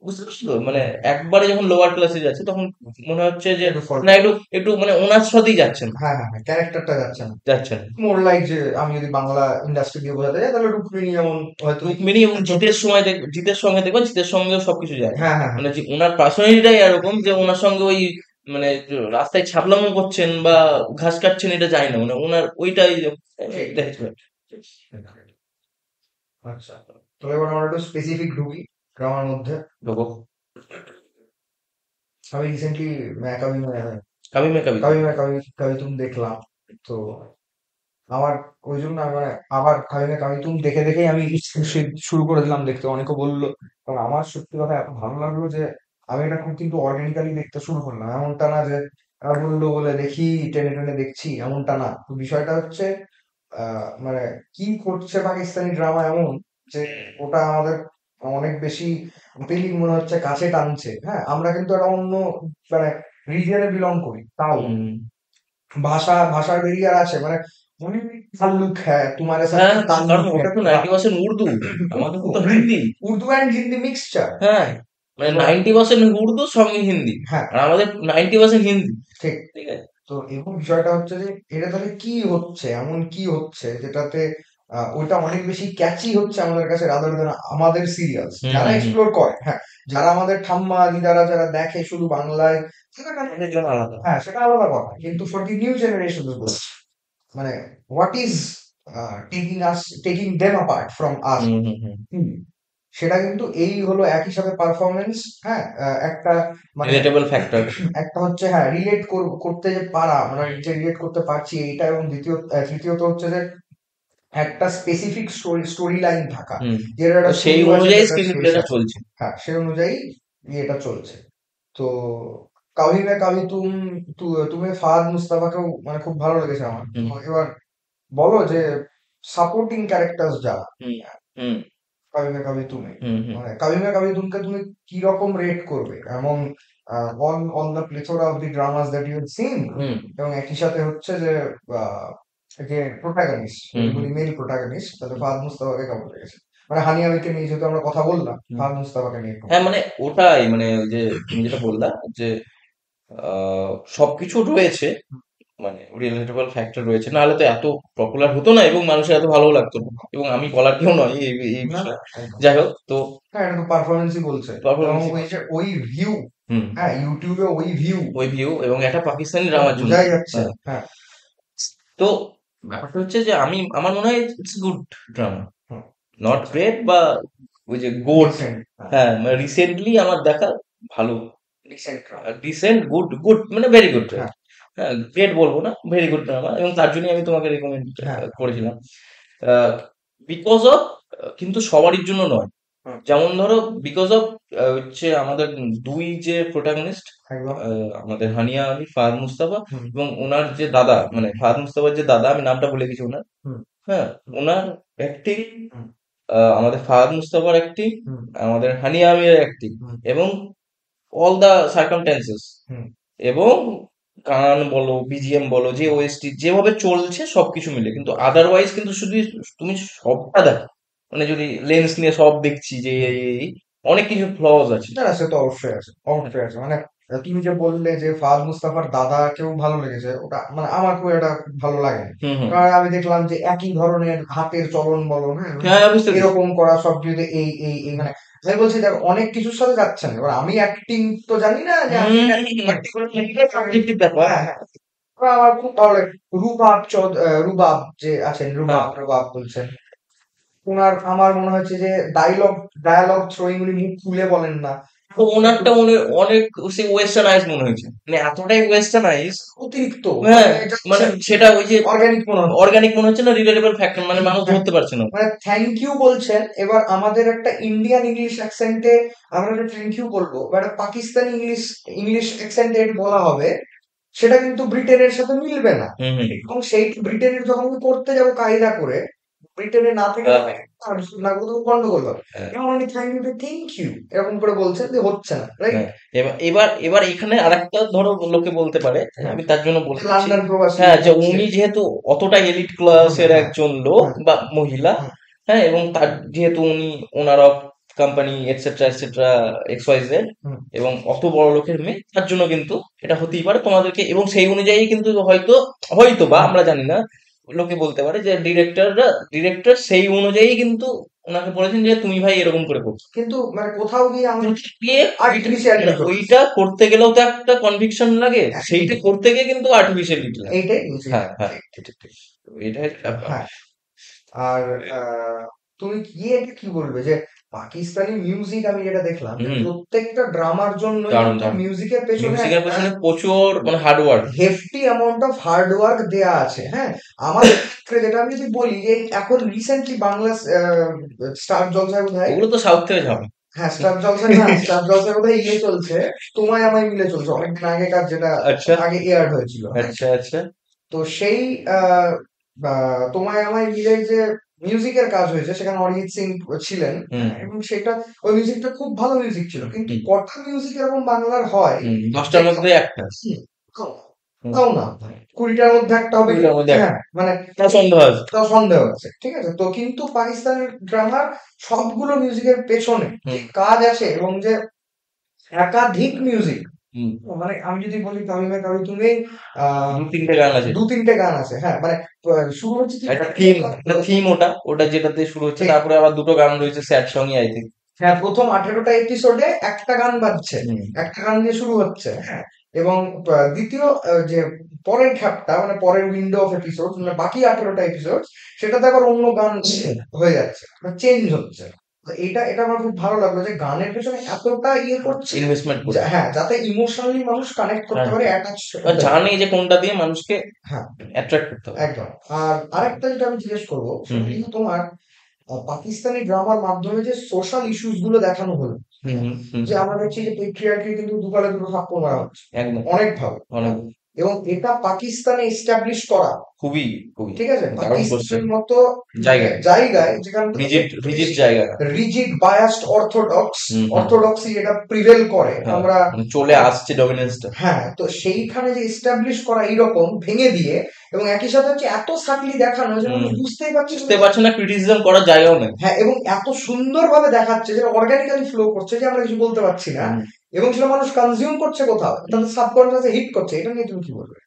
বুঝতে পারছো তো? মানে
হুম,
একবারে যখন লোয়ার ক্লাসে যাচ্ছে তখন মনে হচ্ছে যে
একটু ফল্ট
না, একটু একটু মানে ওনার সাথেই যাচ্ছেন,
হ্যাঁ হ্যাঁ হ্যাঁ ক্যারেক্টারটা যাচ্ছে না।
যাচ্ছেন।
মোর লাইক যে আমি যদি বাংলা ইন্ডাস্ট্রি দিয়ে বোঝাতে যাই তাহলে রুক্মিণী যেমন হয়তো
রুক্মিণী এবং জিতের সময় জিতের সঙ্গে দেখবেন, জিতের সঙ্গেও সবকিছু যায়।
হ্যাঁ হ্যাঁ হ্যাঁ
মানে যে ওনার পার্সোনালিটিটাই এরকম যে ওনার সঙ্গে ওই মানে রাস্তায় ছাপলামো করছেন বা ঘাস কাটছেন এটা যায় না, মানে ওনার ওইটাই
ঠিক ঠিক
দেখতে পাচ্ছি।
ঠিক। আচ্ছা, তাহলে এবার আমরা একটু স্পেসিফিক ঢুকি ড্রামার মধ্যে।
দেখো,
আমি রিসেন্টলি কবি
কবি মে কবি তুম।
কবি তুম দেখলাম। তো আমার ওই জন্য আমার আবার কবি তুম দেখে দেখেই আমি শুরু করে দিলাম দেখতে, অনেকে বললো। কারণ আমার সত্যি কথা এত ভালো লাগলো যে আমি এটা খুব কিন্তু অর্গানিক্যালি দেখতে শুরু করলাম, এমনটা না যে বললো বলে দেখি টেনে টেনে দেখছি, এমনটা না। তো বিষয়টা হচ্ছে মানে কি করছে পাকিস্তানি ড্রামা এমন যে ওটা আমাদের অনেক বেশি appealing মনে হচ্ছে, কাছে টানছে। হ্যাঁ, আমরা কিন্তু একটা অন্য মানে রিজিয়নে বিলং করি, তাও
হুম।
ভাষার ব্যারিয়ার আছে মানে অনেক তাল্লুক হ্যাঁ তোমার সাথে
হ্যাঁ, কারণ
তাল্লুক
ওটা
হ্যাঁ
তো 90% উর্দু, আমাদের তো হিন্দি।
Urdu and Hindi mixture.
হ্যাঁ, মানে
এবং
90% উর্দু সঙ্গে হিন্দি,
হ্যাঁ
আর আমাদের 90% হিন্দি।
ঠিক।
ঠিক আছে।
তো এবং বিষয়টা হচ্ছে যে এটা তাহলে কি হচ্ছে, এমন কি হচ্ছে যেটাতে ওইটা অনেক বেশি ক্যাচি হচ্ছে আমাদের কাছে রাদার দেন আমাদের সিরিয়ালস
হুম
যারা
হুম হুম।
এক্সপ্লোর করে। হ্যাঁ, যারা আমাদের ঠাম্মা দিদারা যারা দেখে শুধু বাংলায় সেটা
এদের জন্য আলাদা।
হ্যাঁ সেটা আলাদা কথা, কিন্তু ফর দি নিউ জেনারেশন মানে what is taking them apart from us,
hmm hmm hmm.
সেটা কিন্তু এই হলো একই সাথে পারফরমেন্স। হ্যাঁ, একটা মানে
রিলেটেবল ফ্যাক্টর।
একটা হচ্ছে হ্যাঁ রিলেট করতে যে পারা, আমরা যে রিলেট করতে পারছি এইটা, এবং তৃতীয়ত হচ্ছে যে একটা স্পেসিফিক স্টোরি লাইন থাকা,
হুম।
যেটা
তো
একটা
সেই
শুরু আছে
অনুযায়ী
যেটা
স্ক্রিন
শেষ
প্লেটা
আছে।
চলছে।
হ্যাঁ সেই অনুযায়ী এটা চলছে। তো কাভি মে কাভি তুম তুমি ফাহাদ মুস্তাফাকেও মানে খুব ভালো লেগেছে আমার। তো
হুম
এবার বলো যে সাপোর্টিং ক্যারেক্টার যারা
হুম হুম
কাভি মে কাভি তুমে,
হুম হুম
মানে কাভি মে কাভি তুমকে তুমি কি রকম রেট করবে এবং on the plethora of the dramas that you have seen,
hmm
এবং একই সাথে হচ্ছে যে যে প্রোটাগনিস্ট,
হুম
যদি
হুম
বলি মেল প্রোটাগনিস্ট, তাহলে ফাহাদ মুস্তাফাকে কেমন লেগেছে? মানে হানি আমিরকে নিয়ে যেহেতু আমরা কথা বললাম,
হুম।
ফাহাদ মুস্তাফাকে নিয়ে একটু
হ্যাঁ,
বলো।
মানে ওটাই মানে ওই যে তুমি যেটা বললা যে সবকিছু রয়েছে, মানে রিলেটেবল ফ্যাক্টর রয়েছে, নাহলে তো এত পপুলার হতো না এবং মানুষের এত ভালো লাগতো না, এবং আমি বলার কেউ নয় এই
না
বিষয়ে।
না একদম।
যাই হোক, তো
হ্যাঁ এটা তো পারফরমেন্সই বলছে। এবং
পারফরমেন্স।
ওই যে ওই ভিউ,
হুম।
হ্যাঁ ইউটিউবে ওই ভিউ,
ওই ভিউ এবং একটা পাকিস্তানি
এটা
ড্রামার জন্য।
বোঝাই যাচ্ছে।
হ্যাঁ।
হ্যাঁ
তো ব্যাপারটা হচ্ছে যে আমার মনে হয় it's good drama,
hmm,
not great বা ওই যে গোট।
ডিসেন্ট, হ্যাঁ
হ্যাঁ, মানে রিসেন্টলি আমার দেখা ভালো,
decent drama.
Decent, good good মানে ভেরি গুড।
হ্যাঁ
হ্যাঁ, গ্রেট বলবো না, ভেরি গুড ড্রামা, এবং তার জন্যই আমি তোমাকে রেকমেন্ড
হ্যাঁ
করেছিলাম। বিকজ অফ, কিন্তু সবারই জন্য নয়।
হুম,
যেমন ধরো, বিকজ অফ হচ্ছে আমাদের দুই যে প্রোটাগনিস্ট,
একদম
আমাদের হানিয়া আলী, ফাহাদ মুস্তাফা,
হুম
এবং ওনার যে দাদা, মানে ফাহাদ মুস্তাফার যে দাদা, আমি নামটা ভুলে গেছি ওনার।
হুম
হ্যাঁ,
হুম
ওনার অ্যাক্টিং,
হুম
আমাদের ফাহাদ মুস্তাফার অ্যাক্টিং,
হুম
আমাদের হানিয়া আমিরের অ্যাক্টিং,
হুম
এবং অল দা সার্কামস্টেন্সেস,
হুম
এবং গান বলো, বিজিএম বলো, যে ওএসটি যেভাবে চলছে সবকিছু মিলে, কিন্তু আদারওয়াইজ কিন্তু শুধু তুমি সবটা দেখো, মানে যদি লেন্স নিয়ে সব দেখছি যে
হুম।
অনেক কিছু ফ্লজ আছে।
না না সে তো অবশ্যই আছে,
হ্যাঁ।
অবশ্যই আছে। মানে তুমি যে বললে যে ফাহাদ মুস্তাফার দাদাকেও ভালো লেগেছে, ওটা মানে আমার খুব এটা ভালো লাগেনি।
হুম হুম।
কারণ আমি দেখলাম যে একই ধরনের হাতের চলন বলো, হ্যাঁ মানে
হ্যাঁ, বুঝতে পেরেছি।
এরকম করা সব যদি এই মানে আমি বলছি দেখ অনেক কিছুর সাথে যাচ্ছে না। এবার আমি অ্যাক্টিং তো জানি না যে আমি পার্টিকুলার
সাবজেক্টিভ ব্যাপার।
হ্যাঁ হ্যাঁ আমার খুব ভালো লাগে। রুবাব রুবাব যে আছেন,
হ্যাঁ।
রুবাব রুবাব বলছেন, ওনার আমার মনে হচ্ছে যে ডায়ালগ থ্রোয়িং উনি মুখ খুলে বলেন না,
তো ওনারটা মনে অনেক সে ওয়েস্টার্নাইজ মনে হয়েছে, মানে এতটাই ওয়েস্টার্নাইজ।
অতিরিক্ত
হ্যাঁ,
মানে
মানে
যাচ্ছে
সেটা ওই যে
অর্গানিক মনে হচ্ছে।
অর্গানিক মনে হচ্ছে না, রিলেটেবল ফ্যাক্টর, মানে মানুষ
হ্যাঁ,
ধরতে পারছে না।
মানে থ্যাংক ইউ বলছেন, এবার আমাদের একটা ইন্ডিয়ান ইংলিশ অ্যাকসেন্টে আমরা একটা থ্যাংক ইউ বলবো, বা একটা পাকিস্তানি ইংলিশ ইংলিশ অ্যাকসেন্টে বলা হবে, সেটা কিন্তু ব্রিটেনের সাথে মিলবে না।
হুম হুম।
এবং সেই ব্রিটেনের যখন আমি করতে যাবো কায়দা করে, ব্রিটেনে না থেকে
আহ,
যদি আর না করতে গন্ডগোল হবে।
হ্যাঁ,
এবং উনি থ্যাংক ইউ এরকম করে বলছেন যে হচ্ছে না, রাইট?
হ্যাঁ। এবার এবার এবার এখানে আরেকটা ধরো লোকে বলতে পারে,
হ্যাঁ,
আমি তার জন্য বলে দিচ্ছি।
লন্ডন প্রবাসী
হ্যাঁ, যে
হচ্ছে।
উনি যেহেতু অতটা এলিট
হ্যাঁ,
ক্লাসের
হ্যাঁ,
একজন লোক
হ্যাঁ,
বা মহিলা,
হ্যাঁ,
হ্যাঁ, এবং তার যেহেতু উনি owner of company etcetera etcetera X Y Z,
hmm,
এবং অত বড় লোকের মেয়ে, তার জন্য কিন্তু এটা হতেই পারে তোমাদেরকে, এবং সেই অনুযায়ী কিন্তু হয়তো হয়তো বা
হুম।
আমরা জানি না, লোকে বলতে পারে যে ডিরেক্টর সেই অনুযায়ী কিন্তু ওনাকে বলেছেন যে তুমি ভাই এরকম করে করো।
কিন্তু মানে কোথাও গিয়ে আমি
করতে গিয়ে
আর্টিফিশিয়ালিটি চলে আসছে।
ওইটা করতে গেলেও তো একটা কনভিকশন লাগে, সেইটা
একদম,
করতে গিয়ে কিন্তু আর্টিফিশিয়ালিটি লাগে।
এইটাই বলছি,
হ্যাঁ
হ্যাঁ,
হ্যাঁ,
ঠিক,
ঠিক ঠিক ঠিক। তো এটাই ব্যাপার।
হ্যাঁ। আর তুমি কি এটা কি বলবে যে পাকিস্তানি মিউজিক আমি যেটা দেখলাম যে
হুম।
প্রত্যেকটা ড্রামার জন্যই
দারুণ
কিন্তু
দারুণ।
মিউজিকের পেছনে
মিউজিকের
একটা
পেছনে প্রচুর মানে hard work.
Hefty amount of hard work দেয়া আছে, হ্যাঁ। আমাদের ক্ষেত্রে যেটা আমি যদি বলি যে এখন রিসেন্টলি বাংলা স্টার জলসায় বোধহয়,
ওগুলো তো সাউথ থেকে যাবে।
হ্যাঁ স্টার জলসায় না, স্টার জলসায় বোধহয় ইয়ে চলছে, তোমায় আমায় মিলে চলছে অনেকদিন আগেকার, যেটা
আচ্ছা
আগে এয়ার্ড হয়েছিল, হ্যাঁ।
আচ্ছা আচ্ছা।
তো সেই আহ, তোমায় আমায় মিলে যে মিউজিকের কাজ হয়েছে, সেখানে অরিজিৎ সিং ছিলেন,
হুম
হ্যাঁ, এবং সেটা ওই মিউজিকটা খুব ভালো মিউজিক ছিল, কিন্তু
হুম
কটা মিউজিক এরকম বাংলার হয়
হুম,
যে
10টার মধ্যে একটা।
হুম, তাও
হুম,
তাও না, 20টার মধ্যে একটা হবে কি,
20টার মধ্যে একটা,
হ্যাঁ, মানে
তা সন্দেহ আছে।
তাও সন্দেহ আছে, ঠিক আছে। তো কিন্তু পাকিস্তানের ড্রামার সবগুলো মিউজিকের পেছনে যে
হুম
কাজ আছে, এবং যে একাধিক মিউজিক,
হুম।
মানে আমি যদি বলি কামি মে কামি তুমি, আহ
2-3টে গান আছে।
2-3টে গান আছে, হ্যাঁ, মানে শুরু হচ্ছে কি,
একটা থিম, একটা থিম, ওটা ওটা যেটাতে শুরু হচ্ছে,
ঠিক,
তারপরে আবার দুটো গান রয়েছে স্যাড সঙ্গই আই থিঙ্ক।
হ্যাঁ, প্রথম 18টা এপিসোডে একটা গান বাজছে,
হুম
একটা গান দিয়ে শুরু হচ্ছে, হ্যাঁ। এবং দ্বিতীয় যে পরের খ্যাপটা, মানে পরের উইন্ডো অফ এপিসোড, মানে বাকি 18টা এপিসোড, সেটাতে আবার অন্য গান হয়ে যাচ্ছে, চেঞ্জ হচ্ছে। তো এটা এটা আমার খুব ভালো লাগলো যে গানের পেছনে এতটা ইয়ে করছে,
ইনভেস্টমেন্ট করছে।
হ্যাঁ, যাতে ইমোশনালি মানুষ কানেক্ট করতে
হ্যাঁ,
পারে, অ্যাটাচ
আর
হতে পারে।
জানে যে কোনটা দিয়ে মানুষকে
হ্যাঁ,
অ্যাট্রাক্ট করতে হবে।
একদম। আর আরেকটা যেটা আমি জিজ্ঞেস করবো,
হুম
সেটা কিন্তু তোমার পাকিস্তানি ড্রামার মাধ্যমে যে সোশ্যাল ইস্যুস গুলো দেখানো হলো,
হুম হুম হুম।
যে আমরা দেখছি যে পেট্রিয়ার্কি কিন্তু দুগালে দুটো থাপ্পড় মারা হচ্ছে
একদম।
অনেক ভালো,
অনেক।
হ্যাঁ। এবং এটা পাকিস্তানে এস্টাবলিশ করা,
খুবই খুবই
ঠিক আছে,
দারুণ করছে।
পাকিস্তানের মতো মানে
জায়গায়
জায়গায় যেখান থেকে
রিজিড রিজিড জায়গা।
রিজিড বায়াসড
হুম হুম।
অর্থোডক্সি এটা প্রিভেল করে,
হ্যাঁ,
আমরা,
মানে চলে আসছে ডমিনেন্সটা।
হ্যাঁ। তো সেইখানে যে এস্টাবলিশ করা এইরকম ভেঙে দিয়ে, এবং একই সাথে হচ্ছে এত সাটলি দেখানো যে
হুম,
মানুষ বুঝতেই পারছে
বুঝতে পারছে না, ক্রিটিসিজম করার জায়গাও নেই।
হ্যাঁ, এবং এত সুন্দরভাবে দেখাচ্ছে যে অর্গানিক্যালি ফ্লো করছে যে আমরা কিছু বলতে পারছি না,
হুম।
এবং সেটা মানুষ কনজিউম করছে কোথাও, তাদের সাবকনসিয়াসে হিট করছে। এটা নিয়ে তুমি কি বলবে?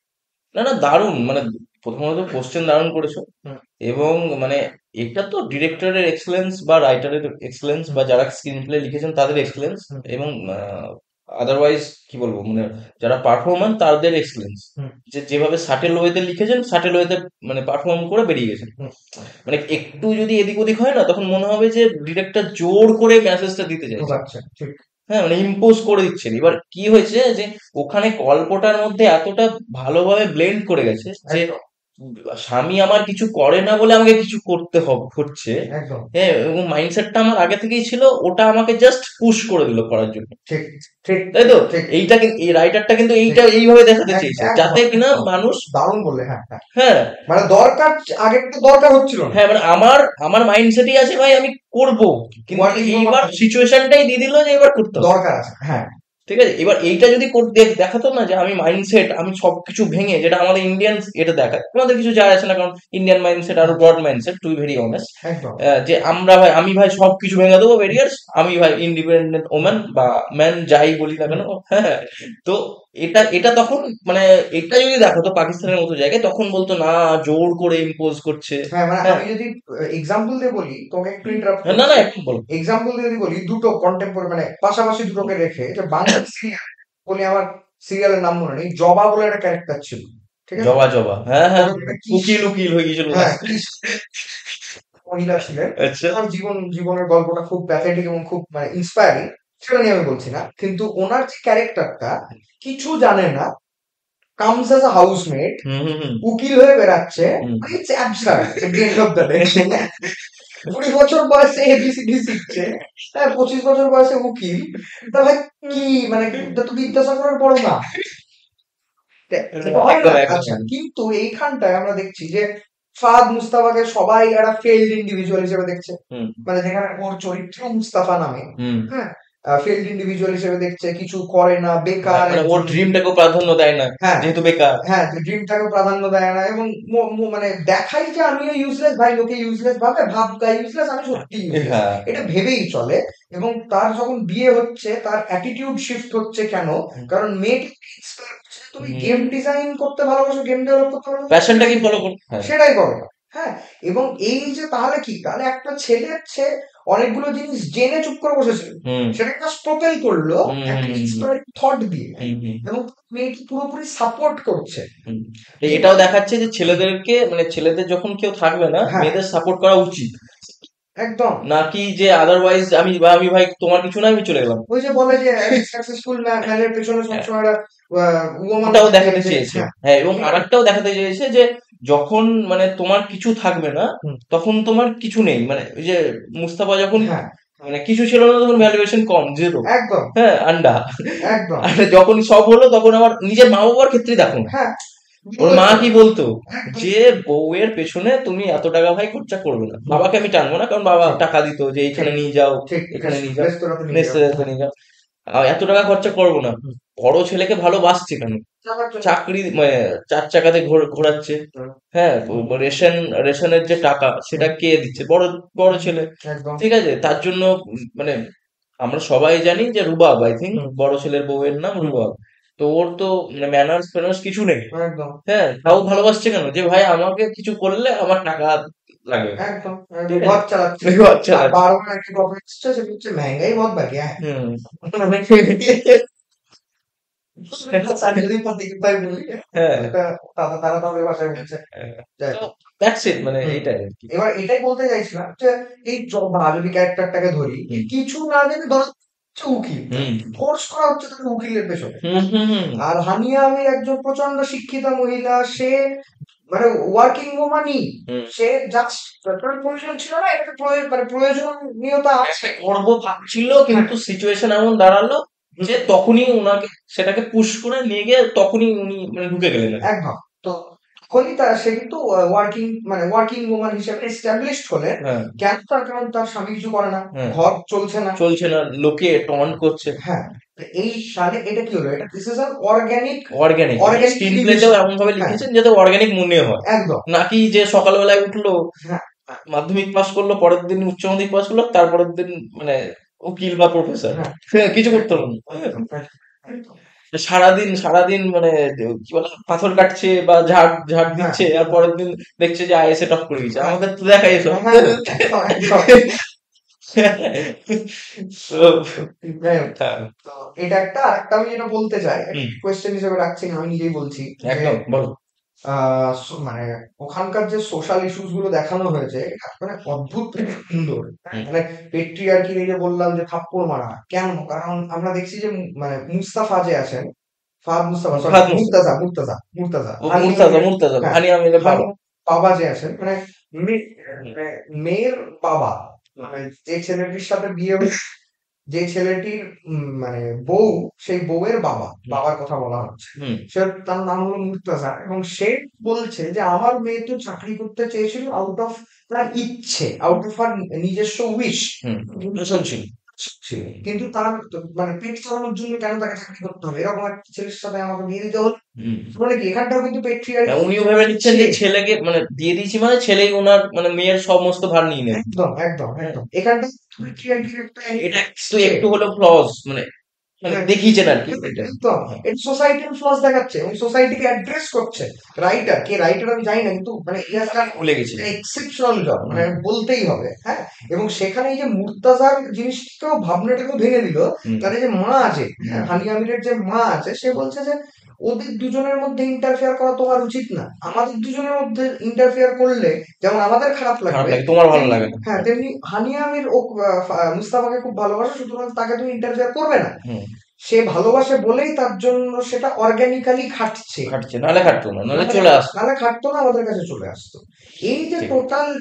না না, দারুণ, মানে প্রথমত কোশ্চেন দারুণ করেছো।
হুম,
এবং মানে এটা তো ডিরেক্টরের এক্সেলেন্স বা রাইটারের এক্সেলেন্স
হুম,
বা যারা স্ক্রিন প্লে লিখেছেন তাদের এক্সেলেন্স,
হুম,
এবং আদারওয়াইজ কি বলবো, মানে যারা পারফর্মার তাদের এক্সেলেন্স,
হুম,
যে যেভাবে সাটেল ওয়েতে লিখেছেন, সাটেল ওয়েতে মানে পারফর্ম করে বেরিয়ে গেছেন।
হুম,
মানে একটু যদি এদিক ওদিক হয় না, তখন মনে হবে যে ডিরেক্টর জোর করে মেসেজটা দিতে চাইছে।
ঢোকাচ্ছে, ঠিক,
হ্যাঁ, মানে ইম্পোজ করে দিচ্ছেন। এবার কি হয়েছে যে ওখানে গল্পটার মধ্যে এতটা ভালোভাবে ব্লেন্ড করে গেছে যে
একদম,
স্বামী আমার কিছু করে না বলে আমাকে কিছু করতে হচ্ছে।
একদম,
হ্যাঁ, এবং মাইন্ডসেটটা আমার আগে থেকেই ছিল, ওটা আমাকে জাস্ট পুশ করে দিল করার জন্য।
ঠিক, ঠিক,
তাই
ঠিক,
তো?
ঠিক,
এইটা কিন্তু এই রাইটারটা কিন্তু
ঠিক,
এইটা এইভাবে দেখাতে চেয়েছে,
একদম,
যাতে কিনা
একদম,
মানুষ,
দারুণ বললে, হ্যাঁ, হ্যাঁ।
হ্যাঁ
মানে দরকার, আগেরটা দরকার হচ্ছিল না,
হ্যাঁ, মানে আমার আমার মাইন্ডসেটই আছে ভাই আমি করব, কিন্তু
ওয়ার্কিং
এইবার সিচুয়েশনটাই দিয়ে দিল যে এবার করতে হবে।
দরকার আছে, হ্যাঁ,
ঠিক আছে, এবার এইটা যদি দেখাতো না যে আমি মাইন্ডসেট, আমি সবকিছু ভেঙে, যেটা আমাদের ইন্ডিয়ান এটা দেখায়, আমাদের কিছু যায় আসে না, কারণ ইন্ডিয়ান মাইন্ডসেট আরো
হ্যাঁ,
broad mindset, to be very honest.
একদম,
যে আমরা ভাই, আমি ভাই সবকিছু ভেঙে দেবো ব্যারিয়ার্স, আমি ভাই ইন্ডিপেন্ডেন্ট ওম্যান বা ম্যান যাই বলি না
হুম।
কেন, হ্যাঁ। তো এটা এটা তখন মানে এটা যদি দেখো তো পাকিস্তানের মতো জায়গায়, তখন বলতো না, জোর করে ইম্পোজ করছে।
হ্যাঁ, মানে
হ্যাঁ
আমি যদি এক্সাম্পল দিয়ে বলি, তোমাকে একটু ইন্টারাপ্ট
না না,
করছি,
একটু বলো।
এক্সাম্পল দিয়ে যদি বলি, দুটো কন্টেম্পোরারি মানে পাশাপাশি দুটোকে রেখে, যে বাংলা সিরিয়াল বলি, আমার সিরিয়ালের নাম মনে নেই, জবা বলে একটা ক্যারেক্টার ছিল, ঠিক আছে,
জবা জবা, হ্যাঁ হ্যাঁ।
ওটা একটা কি,
উকিল উকিল হয়ে গেছিল
হ্যাঁ,
last এ।
কি মহিলা ছিলেন,
আচ্ছা।
তার জীবনের গল্পটা খুব প্যাথেটিক এবং খুব মানে ইন্সপায়ারিং, সেটা নিয়ে আমি বলছি না, কিন্তু ওনার যে ক্যারেক্টারটা কিছু জানে না, comes as a housemate,
hmm, hmm, hmm,
উকিল হয়ে বেড়াচ্ছে,
hmm.
It's absurd at the end of the day. 20 বছর বয়সে এবিসিডি শিখছে, হ্যাঁ, 25 বছর বয়সে উকিল, তা ভাই কি মানে, এটা তো বিদ্যাসাগরের বড় না, হয়
একদম
না?
একদম
আচ্ছা,
একদম।
কিন্তু এইখানটায় আমরা দেখছি যে ফাহাদ মুস্তাফাকে সবাই একটা ফেইল্ড ইন্ডিভিজুয়াল হিসেবে দেখছে,
হুম,
মানে যেখানে ওর চরিত্র মুস্তাফা নামে,
হুম।
হ্যাঁ, ফেইল্ড ইন্ডিভিজুয়াল হিসেবে দেখছে, কিছু করে না, বেকার
মানে ওর
একজন।
ড্রিমটাকেও প্রাধান্য দেয় না,
হ্যাঁ,
যেহেতু বেকার।
হ্যাঁ, ড্রিমটাকে প্রাধান্য দেয় না, এবং মানে দেখাই যে আমিও ইউজলেস, ভাই লোকে ইউজলেস ভাবে, ভাবকা ইউজলেস, আমি সত্যি ইউজলেস,
হ্যাঁ।
এটা ভেবেই চলে। এবং তার যখন বিয়ে হচ্ছে তার অ্যাটিটিউড শিফট হচ্ছে কেন? কারণ মেয়েটি ইন্সপায়ার করছে, তুমি গেম ডিজাইন করতে ভালোবাসো, গেম ডেভেলপ করতে ভালোবাসো,
প্যাশনটা কি ফলো করো? হ্যাঁ।
সেটাই করো। হ্যাঁ, এবং এই যে তাহলে কি, তাহলে একটা ছেলে সে অনেকগুলো জিনিস জেনে চুপ করে বসেছিল,
হুম,
সেটাকে একটা প্রপেল করলো
হুম,
একটা
হুম, হুম,
ইন্সপায়ারিং থট দিয়ে,
হুম, হুম,
এবং মেয়েটি পুরোপুরি সাপোর্ট করছে।
হুম। তো এটাও
জীবন,
দেখাচ্ছে যে ছেলেদেরকে, মানে ছেলেদের যখন কেউ থাকবে না,
হ্যাঁ,
মেয়েদের সাপোর্ট করা উচিত।
একদম।
নাকি যে আদারওয়াইজ আমি ভাই তোমার কিছু না, আমি চলে গেলাম।
ওই যে বলে যে সাকসেসফুল ম্যানের পেছনে
হ্যাঁ,
সবসময় একটা woman
ওটাও
থাকে
দেখাতে
যে,
চেয়েছে।
হ্যাঁ,
হ্যাঁ, এবং
এটা,
আরেকটাও দেখাতে চেয়েছে যে যখন মানে তোমার কিছু থাকবে না,
হুম,
তখন তোমার কিছু নেই। মানে ওই যে মুস্তাফা যখন
হ্যাঁ,
মানে কিছু ছিল না, তখন ভ্যালুয়েশন কম, জিরো।
একদম,
হ্যাঁ, আন্ডা।
একদম,
আর যখন সব হলো, তখন আবার নিজের মা বাবার ক্ষেত্রে দেখো না।
হ্যাঁ,
ওর মা
বলেছে,
কি বলতো
একদম,
যে বউয়ের পেছনে তুমি এত টাকা ভাই খরচা করবে না। বাবাকে আমি টানবো না, কারণ বাবা
ঠিক,
টাকা দিত যে
ঠিক,
এইখানে নিয়ে যাও,
ঠিক,
এখানে নিয়ে যাও,
রেস্তোরাঁতে নিয়ে যাও,
নেস্তে
হ্যাঁ,
নিয়ে যাও। এত টাকা খরচা করবো না।
হুম,
বড় ছেলেকে ভালোবাসছে কেন?
যাবার জন্য,
চাকরি মানে 4 চাকাতে ঘোরাচ্ছে।
হুম,
হ্যাঁ,
হুম,
রেশনের যে টাকা সেটা
হুম,
কে দিচ্ছে? বড় বড় ছেলে।
একদম,
ঠিক আছে, তার জন্য মানে আমরা সবাই জানি যে রুবাব, আই থিঙ্ক
হুম,
বড় ছেলের বউয়ের নাম
হুম,
রুবাব। তো ওর তো মানে ম্যানার্স ফ্যানার্স কিছু নেই।
একদম,
হ্যাঁ, তাও ভালোবাসছে কেন? যে ভাই আমাকে কিছু করলে আমার টাকা লাগবে।
একদম,
ঠিক
একদম,
আছে,
ঘর চালাচ্ছে।
আচ্ছা
আর
আচ্ছা।
বারবার একটা কথা হচ্ছে, সেটা হচ্ছে মেহঙ্গাই বহুত বাড় গয়া হ্যাঁ।
হুম।
যদি পাতি বলি,
হ্যাঁ,
এটা তারা তাদের ভাষায় বলছে।
হ্যাঁ।
যাই
তো
হোক।
দ্যাটস ইট, মানে
হুম।
এইটাই আর কি।
এবার এটাই বলতে চাইছিলাম যে এই যদি ক্যারেক্টারটাকে ধরি,
হুম,
কিছু না জেনে ধরা হচ্ছে উকিল,
হুম,
ফোর্স করা হচ্ছে তাকে উকিলের পেছনে।
হুম, হুম, হুম,
আর হানিয়া আমির একজন প্রচন্ড শিক্ষিতা মহিলা, সে মানে ওয়ার্কিং ওমানই,
হুম।
সে জাস্ট প্রয়োজন ছিল না, এটাকে মানে প্রয়োজনীয়তা আছে।
একটা করবো ভাবছিল,
হ্যাঁ,
কিন্তু সিচুয়েশন এমন দাঁড়ালো যে তখনই ওনাকে সেটাকে পুশ করে নিয়ে গিয়ে তখনই উনি মানে ঢুকে গেলেন আর কি।
একদম। তো তখনই সে কিন্তু ওয়ার্কিং ওমান হিসেবে এস্টাবলিশড হলেন।
হ্যাঁ,
কেন? তার কারণ তার স্বামী কিছু করে না,
হ্যাঁ।
ঘর চলছে না।
চলছে না, লোকে টন্ট করছে।
হ্যাঁ, তো এই সালে এটা কি হলো? এটা this is an organic,
organic, এটা
অর্গানিক
স্ক্রিন প্লেতেও
এলিভেশন।
এমন ভাবে
হ্যাঁ,
লিখেছেন যাতে অর্গানিক মনে হয়।
একদম।
নাকি যে সকালবেলায় উঠলো,
হ্যাঁ,
মাধ্যমিক পাস করলো, পরের দিন উচ্চ মাধ্যমিক পাস করলো, তারপরের দিন মানে উকিল বা প্রফেসর।
হ্যাঁ,
কিছু করতে
একদম,
হলো না।
একদম, একদম।
সারাদিন সারাদিন মানে কি বলে পাথর কাটছে বা ঝাড় ঝাড়
হ্যাঁ,
দিচ্ছে, আর পরের দিন দেখছে যে আইএসএ টপ করে গেছে।
হ্যাঁ,
আমাদের তো দেখাই এসব।
হ্যাঁ, একদম, একদম।
So,
যাই হোক,
হ্যাঁ,
তো এটা একটা। আরেকটা আমি যেটা বলতে চাই, একটা
হুম,
কোয়েশ্চেন হিসেবে রাখছি, আমি নিজেই বলছি যে
একদম বলো।
মানে ওখানকার যে সোশ্যাল ইস্যুস গুলো দেখানো হয়েছে, এটা মানে অদ্ভুত সুন্দর।
হুম,
মানে পেট্রিয়ার্কি নিয়ে যে বললাম যে থাপ্পড় মারা কেন, কারণ আমরা দেখছি যে মানে মুস্তাফা যে আছেন, ফাহাদ মুস্তাফা, সরি,
ফাহাদ মুস্তাফা,
মুর্তাজা
ও
হানি
মুর্তাজা,
আমিরের,
মুর্তাজা
হ্যাঁ,
হানি আমিরের বাবা।
হানি বাবা যে আছেন, মানে
হুম,
মানে মেয়ের বাবা, মানে যে ছেলেটির সাথে বিয়ে হয়েছে, যে ছেলেটির মানে বউ, সেই বউয়ের
হুম,
বাবার কথা বলা হচ্ছে।
হুম,
সে, তার নাম হলো মুর্তাজা, এবং সে বলছে যে আমার মেয়ে তো চাকরি করতে চেয়েছিল আউট অফ তার ইচ্ছে, আউট অফ আর নিজস্ব উইশ
হুম, শুনছি।
ছিল, কিন্তু তার মানে পেট চালানোর জন্য কেন তাকে চাকরি করতে হবে, এরকম একটা ছেলের সাথে আমাকে বিয়ে দিতে হলো।
হুম।
মানে কি, এখানটাও কিন্তু
হ্যাঁ,
পেট্রিয়ার্কি
উনিও ভেবে নিচ্ছেন যে ছেলেকে মানে দিয়ে দিয়েছি, মানে ছেলেই ওনার মানে মেয়ের সমস্ত ভার নিয়ে নেবে।
একদম, একদম,
হ্যাঁ,
একদম, এখানটা পেট্রিয়ার্কির একটা
এটা একটু
এক্সট্রিম।
একটু হলেও ফ্লস মানে মানে
হ্যাঁ,
দেখিয়েছেন আর কি এটা।
একদম।
হ্যাঁ,
এটা সোসাইটির ফ্লস দেখাচ্ছে এবং সোসাইটিকে অ্যাড্রেস করছে। রাইটার আমি জানি না, কিন্তু মানে ই হ্যাজ ডান
ভুলে গেছি।
এক্সেপশনাল জব, মানে
হুম,
বলতেই হবে, হ্যাঁ। এবং সেখানে এই যে মুর্তাজার জিনিসটাকেও, ভাবনাটাকেও ভেঙে দিল।
হুম,
তার এই যে মা আছে,
হুম,
হ্যাঁ, হানি আমিরের যে মা আছে, সে বলছে যে ওদের দুজনের মধ্যে ইন্টারফেয়ার করা তোমার উচিত না। আমাদের দুজনের মধ্যে ইন্টারফেয়ার করলে যেমন আমাদের খারাপ
খারাপ
লাগবে,
লাগে, তোমার ভালো
তেমনি
লাগে না।
হ্যাঁ তেমনি হানিয়া আমির ও মুস্তাফাকে খুব ভালোবাসে, সুতরাং তাকে তুমি ইন্টারফেয়ার করবে না।
হুম,
সে ভালোবাসে বলেই তার জন্য সেটা অর্গানিক্যালি খাটছে,
খাটছে, নাহলে খাটতো না, নাহলে
নাহলে
চলে আসতো।
নাহলে খাটতো না, আমাদের কাছে চলে আসতো। এই যে
ঠিক।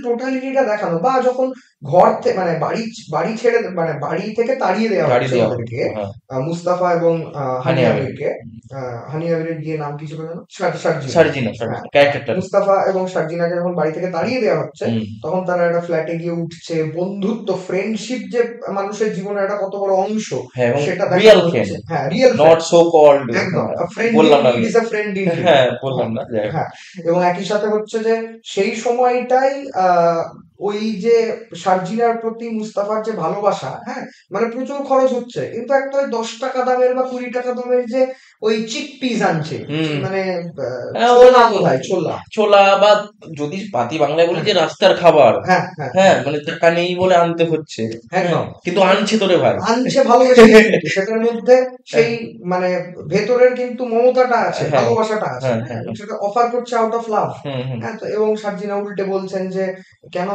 টোটালিটিটা দেখানো, বা যখন ঘর থেকে মানে বাড়ি ছেড়ে মানে বাড়ি থেকে তাড়িয়ে দেওয়া
গাড়ি
হচ্ছে
দেওয়া হতো,
ওদেরকে,
হ্যাঁ।
মুস্তাফা এবং
হানি
হানিয়া
আমির,
আমিরকে। হানিয়া আমিরের গিয়ে নাম কি ছিল যেন, সার্জিনা।
সার্জিনা,
হ্যাঁ,
সার্জিনা ক্যারেক্টারটা।
মুস্তাফা এবং সার্জিনাকে যখন বাড়ি থেকে তাড়িয়ে দেওয়া হচ্ছে,
হুম।
তখন তারা একটা ফ্ল্যাটে গিয়ে উঠছে, বন্ধুত্ব, ফ্রেন্ডশিপ যে মানুষের জীবনে একটা কত বড় অংশ,
হ্যাঁ, এবং
সেটা
রিয়েল
দেখানো
ফ্রেন্ড,
হচ্ছে। হ্যাঁ, real
not
friend.
So called.
একদম, ফ্রেন্ড ইন
বললাম না
নিড
আমি।
Is a friend in you.
হ্যাঁ, বললাম
হ্যাঁ,
না, যাই হোক।
হ্যাঁ। এবং একই সাথে হচ্ছে যে সেই সময়টাই ওই যে সার্জিনার প্রতি মুস্তাফার যে ভালোবাসা, হ্যাঁ, মানে প্রচুর খরচ হচ্ছে, কিন্তু একটা ওই 10 টাকা দামের বা 20 টাকা দামের যে ওই চিক পিস আনছে,
হুম।
মানে
হ্যাঁ,
ছোলা বোধহয়, ছোলা।
ছোলা, বা যদি পাতি বাংলায় বলি
হ্যাঁ,
যে রাস্তার খাবার।
হ্যাঁ, হ্যাঁ,
হ্যাঁ,
হ্যাঁ,
মানে টাকা নেই বলে আনতে হচ্ছে। হ্যাঁ,
একদম।
কিন্তু আনছে তোরে ভাই।
আনছে ভালোবেসেই, কিন্তু সেটার মধ্যে সেই মানে ভেতরের কিন্তু মমতাটা আছে,
হ্যাঁ,
ভালোবাসাটা আছে,
হ্যাঁ,
হ্যাঁ,
হ্যাঁ,
এবং সেটা অফার করছে out of love.
Hmm, hmm,
হ্যাঁ, তো এবং সার্জিনা উল্টে বলছেন যে কেন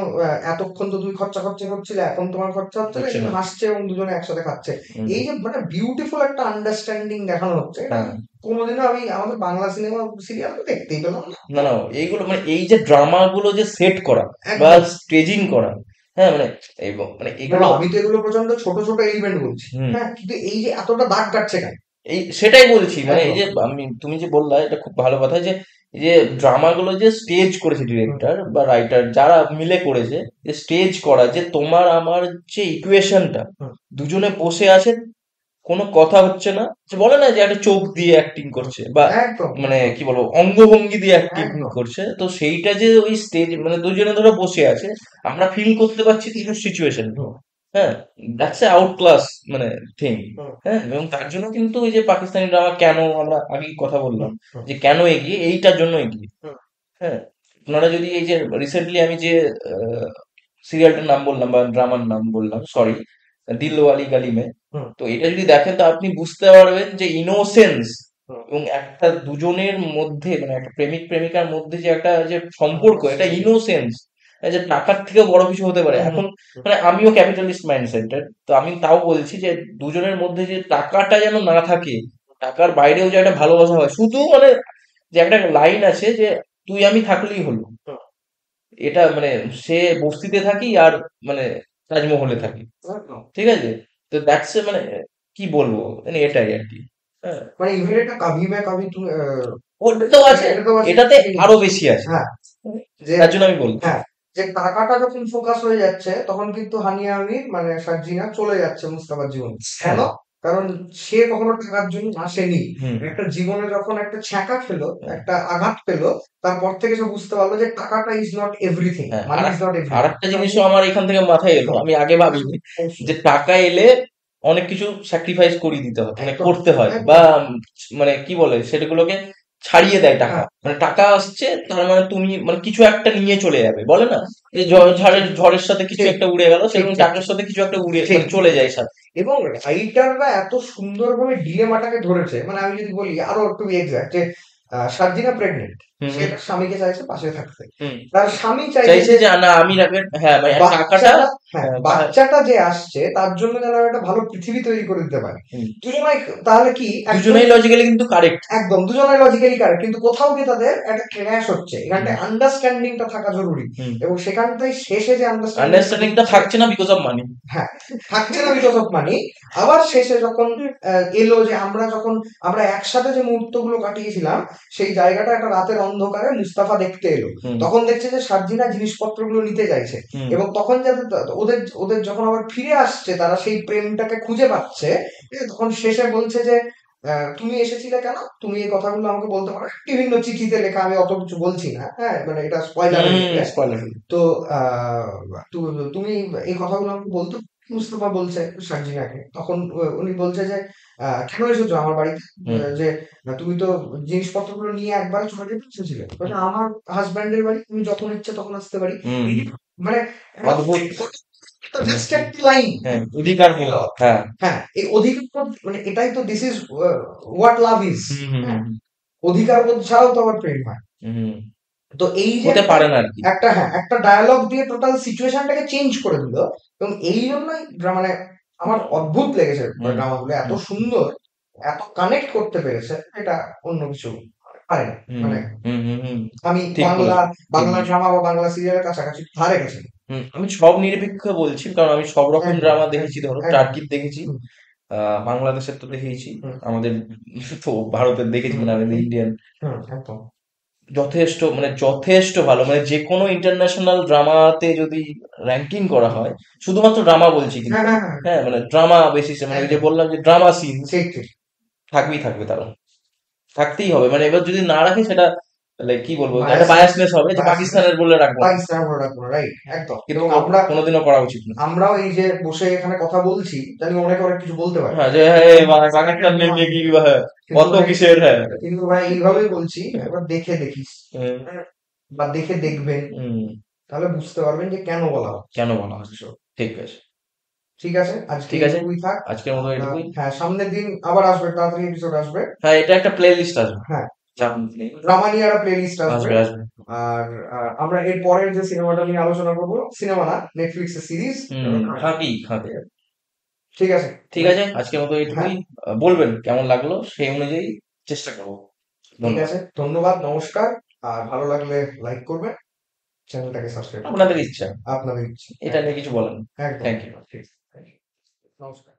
এতক্ষণ তো তুমি খরচা করছিলে, এখন তোমার খরচা হচ্ছে না,
হচ্ছে
কিন্তু
না।
হাসছে এবং দুজনে একসাথে খাচ্ছে।
হুম,
এই যে মানে বিউটিফুল একটা আন্ডারস্ট্যান্ডিং দেখানো হচ্ছে, এটা
হ্যাঁ।
কোনোদিনও আমি আমাদের বাংলা সিনেমা সিরিয়াল তো দেখতেই পেলাম না।
না, না, এইগুলো মানে এই যে ড্রামা গুলো যে সেট করা বা
একদম।
স্টেজিং করা, হ্যাঁ, মানে এবং মানে
দেখো,
এগুলো।
আমি তো এগুলো প্রচন্ড ছোট ছোট এলিমেন্ট বলছি,
হুম।
হ্যাঁ, কিন্তু এই যে এতটা দাগ কাটছে কেন?
এই সেটাই বলছি, মানে এই
একদম।
যে তুমি যে বললা, এটা খুব ভালো কথা যে এই যে ড্রামা গুলো যে স্টেজ করেছে
হুম,
ডিরেক্টর বা রাইটার যারা মিলে করেছে, যে স্টেজ করা, যে তোমার আমার যে ইকুয়েশনটা,
হুম,
দুজনে বসে আছে, কোনো কথা হচ্ছে না, যে বলে না যে একটা চোখ দিয়ে অ্যাক্টিং
হুম,
করছে, বা
একদম,
মানে
একদম,
কি বলবো, অঙ্গভঙ্গি দিয়ে অ্যাক্টিং
একদম।
করছে, তো সেইটা যে ওই স্টেজ মানে দুজনে ধরে বসে আছে, আমরা ফিল করতে পারছি কিছু সিচুয়েশন।
হুম,
হ্যাঁ, দ্যাটস এ আউট ক্লাস মানে থিং।
হুম,
হ্যাঁ, এবং তার জন্য কিন্তু ওই যে পাকিস্তানি ড্রামা কেন, আমরা আগেই কথা বললাম
হুম, হুম,
যে কেন এগিয়ে, এইটার জন্য এগিয়ে।
হুম,
হ্যাঁ, আপনারা যদি এই যে রিসেন্টলি আমি যে সিরিয়ালটার নাম বললাম বা ড্রামার নাম বললাম, সরি, দিলওয়ালি গালি মে,
হুম,
তো এটা যদি দেখেন তো আপনি বুঝতে পারবেন যে ইনোসেন্স
হুম,
এবং একটা দুজনের মধ্যে মানে একটা প্রেমিক প্রেমিকার মধ্যে যে একটা যে
হুম,
সম্পর্ক, এটা ইনোসেন্স, যে টাকার থেকেও বড় কিছু হতে পারে
হুম,
এখন। মানে আমিও ক্যাপিটালিস্ট মাইন্ডসেটের, তো আমি তাও বলছি যে দুজনের মধ্যে যে টাকাটা যেন না থাকে, টাকার বাইরেও যে একটা ভালোবাসা হয়, শুধু মানে যে একটা লাইন আছে যে তুই আমি থাকলেই হলো,
হুম,
এটা মানে সে বস্তিতে থাকি আর মানে তাজমহলে থাকি,
একদম।
ঠিক আছে, তো দ্যাটস মানে কি বলবো, মানে এটাই আর কি। হ্যাঁ,
মানে ইভেন এটা কাভি মে কাভি তুম
ওটাতেও আছে,
এটা তো আছে
এটাতে
feeling
আরো
আছে।
বেশি আছে,
হ্যাঁ, যে
তার জন্য আমি বলছি।
হ্যাঁ, যে টাকাটা যখন ফোকাস হয়ে যাচ্ছে, তখন কিন্তু হানিয়া আমির মানে সার্জিনা চলে যাচ্ছে মুস্তাফার জীবন। কেন?
হ্যাঁ।
কারণ সে কখনো টাকার জন্য আসেনি।
হুম।
একটা জীবনে যখন একটা ছ্যাঁকা খেলো, একটা আঘাত পেলো, তারপর থেকে সে বুঝতে পারলো যে টাকাটা ইজ নট এভরিথিং,
হ্যাঁ,
মানি ইজ নট
আর
এভরিথিং।
একটা জিনিসও আমার এখান থেকে মাথায় এলো, আমি আগে ভাবিনি
অবশ্যই।
যে টাকা এলে অনেক কিছু স্যাক্রিফাইস করিয়ে দিতে হয়, মানে
একদম,
করতে হয়, বা
একদম।
মানে কি বলে সেটাগুলোকে ছাড়িয়ে দেয় টাকা,
হ্যাঁ,
মানে টাকা আসছে তার মানে তুমি মানে কিছু একটা নিয়ে চলে যাবে, বলে না যে
ঠিক,
ঝড়ের সাথে কিছু
ঠিক,
একটা উড়ে গেল,
ঠিক,
সেরকম
ঠিক,
টাকার সাথে কিছু একটা উড়ে
ঠিক,
মানে চলে যায় সাথে।
এবং রাইটাররা এত সুন্দরভাবে ডিলেমাটাকে ধরেছে, মানে আমি যদি বলি আরো একটু এক্সাক্ট, যে সার্জিনা প্রেগনেন্ট,
হুম,
সে
হুম,
তার স্বামীকে চাইছে পাশে থাকতে,
হুম।
তার স্বামী চাইছে
চাইছে
যে
যে না আমি রাখবেন, হ্যাঁ ভাই টাকাটা।
বাচ্চাটা, হ্যাঁ,
হ্যাঁ,
বাচ্চাটা যে আসছে তার জন্য যেন একটা ভালো পৃথিবী তৈরি করে দিতে পারে।
হুম।
দুজনাই তাহলে কি একদম,
দুজনেই লজিক্যালি কিন্তু কারেক্ট।
একদম দুজনের লজিক্যালি কারেক্ট, কিন্তু কোথাও গিয়ে তাদের একটা ক্ল্যাশ হচ্ছে,
হুম,
এখানটায় আন্ডারস্ট্যান্ডিংটা থাকা জরুরি।
হুম।
এবং সেখানটায় শেষে যে আন্ডারস্ট্যান্ডিংটা
আন্ডারস্ট্যান্ডিংটা
হচ্ছে,
থাকছে না বিকজ অফ মানি।
হ্যাঁ, থাকছে না বিকজ অফ মানি। আবার শেষে যখন এলো যে আমরা একসাথে যে মুহূর্তগুলো কাটিয়েছিলাম, সেই জায়গাটা একটা রাতের অন্ধকারে মুস্তাফা দেখতে এলো,
হুম,
তখন দেখছে যে সার্জিনা জিনিসপত্রগুলো নিতে চাইছে,
হুম,
এবং তখন যাতে ওদের ওদের যখন আবার ফিরে আসছে, তারা সেই প্রেমটাকে খুঁজে পাচ্ছে, তখন শেষে বলছে যে তুমি এসেছিলে কেন, তুমি এই কথাগুলো আমাকে বলতে পারো, বিভিন্ন চিঠিতে লেখা, আমি অত কিছু বলছি না, হ্যাঁ, মানে এটা স্পয়লার হয়ে
হুম,
যাবে।
স্পয়লার।
তো তুমি এই কথাগুলো আমাকে বলতো। মুস্তফা বলছে সার্জিনাকে, তখন উনি বলছে যে কেন এসেছো আমার বাড়িতে,
হুম,
যে তুমি তো জিনিসপত্রগুলো নিয়ে একবার চলে যেতে চেয়েছিলে, বলছে আমার হাজব্যান্ডের বাড়ি, তুমি যখন ইচ্ছে তখন আসতে পারি।
হুম,
মানে
অদ্ভুত।
জাস্ট একটা লাইন।
হ্যাঁ, অধিকার মূলক, হ্যাঁ।
হ্যাঁ, এই অধিকার, মানে এটাই তো, this is what love is.
Hmm, hmm,
হ্যাঁ,
হুম, হুম।
অধিকার বোধ ছাড়াও তো আবার প্রেম হয়।
হুম,
তো এই যে
হতে
একটা
পারে না আর কি।
একটা হ্যাঁ একটা ডায়ালগ দিয়ে টোটাল সিচুয়েশনটাকে চেঞ্জ করে দিল, এবং এই জন্যই মানে আমার অদ্ভুত লেগেছে
হুম
ড্রামাগুলো, এত
হুম
সুন্দর, এত কানেক্ট করতে পেরেছে, এটা অন্য কিছু পারে না।
হুম
মানে
হুম হুম হুম
আমি
ঠিক
বাংলা
বলেছো, ঠিক
বাংলা
বলেছো।
ড্রামা বা বাংলা সিরিয়ালের কাছাকাছি ধারে গেছে।
আমি সব নিরপেক্ষ বলছি, কারণ আমি সব রকম
একদম
ড্রামা দেখেছি।
একদম
ধরো
একদম।
টার্কির দেখেছি,
হুম
বাংলাদেশের তো দেখেইছি,
হুম
আমাদের তো ভারতের দেখেছি,
হুম
মানে আমি
হুম
ইন্ডিয়ান।
হুম, একদম।
যথেষ্ট, মানে যথেষ্ট ভালো, মানে যে কোনো ইন্টারন্যাশনাল ড্রামাতে যদি র্যাঙ্কিং করা হয়, শুধুমাত্র ড্রামা বলছি
হ্যাঁ
কিন্তু,
হ্যাঁ হ্যাঁ,
হ্যাঁ মানে ড্রামা বেসিসে, মানে ওই যে
একদম
বললাম যে ড্রামা সিনস
ঠিক ঠিক।
থাকবেই থাকবে, তারা থাকতেই হবে। মানে এবার যদি না রাখে সেটা, like কি বলবো, একটা
বায়াস
বায়াসনেস হবে যে
বায়াস
পাকিস্তানের বলে রাখবো না,
পাকিস্তান বলে রাখবো, রাইট, একদম।
কিন্তু
এবং আমরা
কোনোদিনও করা উচিত না।
আমরাও এই যে বসে এখানে কথা বলছি, জানি অনেকে অনেক কিছু বলতে পারে,
হ্যাঁ যে হ্যাঁ ভাই পাকিস্তান নিয়ে কি হ্যাঁ,
কিন্তু
কত
ভাই
কিসের হ্যাঁ।
কিন্তু ভাই এইভাবেই বলছি, একবার দেখে দেখিস,
হুম,
হ্যাঁ, বা দেখে দেখবেন,
হুম,
তাহলে বুঝতে পারবেন যে কেন বলা হচ্ছে
কেন বলা হচ্ছে।
এসব।
ঠিক আছে,
ঠিক আছে, আজকে
ঠিক আছে,
এইটুকুই থাক।
আজকের মতো
আমরা
এটুকুই।
হ্যাঁ সামনের দিন আবার আসবে, তাড়াতাড়ি এপিসোড আসবে।
হ্যাঁ, এটা একটা প্লে লিস্ট আসবে,
হ্যাঁ,
চাপ নেই।
ড্রামা নিয়ে একটা প্লে লিস্ট আসবে।
আসবে আসবে।
আর আমরা এর পরের যে সিনেমাটা নিয়ে আলোচনা করবো, সিনেমা না, নেটফ্লিক্সের সিরিজ।
খাঁটি খাঁটি।
ঠিক আছে।
ঠিক আছে, আজকের মতো
হ্যাঁ,
এইটুকুই। বলবেন কেমন লাগলো, সেই অনুযায়ী চেষ্টা করবো।
ঠিক
ধন্যবাদ।
আছে, ধন্যবাদ, নমস্কার। আর ভালো লাগলে লাইক করবেন, চ্যানেলটাকে সাবস্ক্রাইব করবেন।
আপনাদের ইচ্ছা,
আপনাদের ইচ্ছে,
এটা
একদম
নিয়ে কিছু বলেন।
একদম
থ্যাংক ইউ।
একদম। ঠিক আছে, থ্যাংক ইউ, নমস্কার।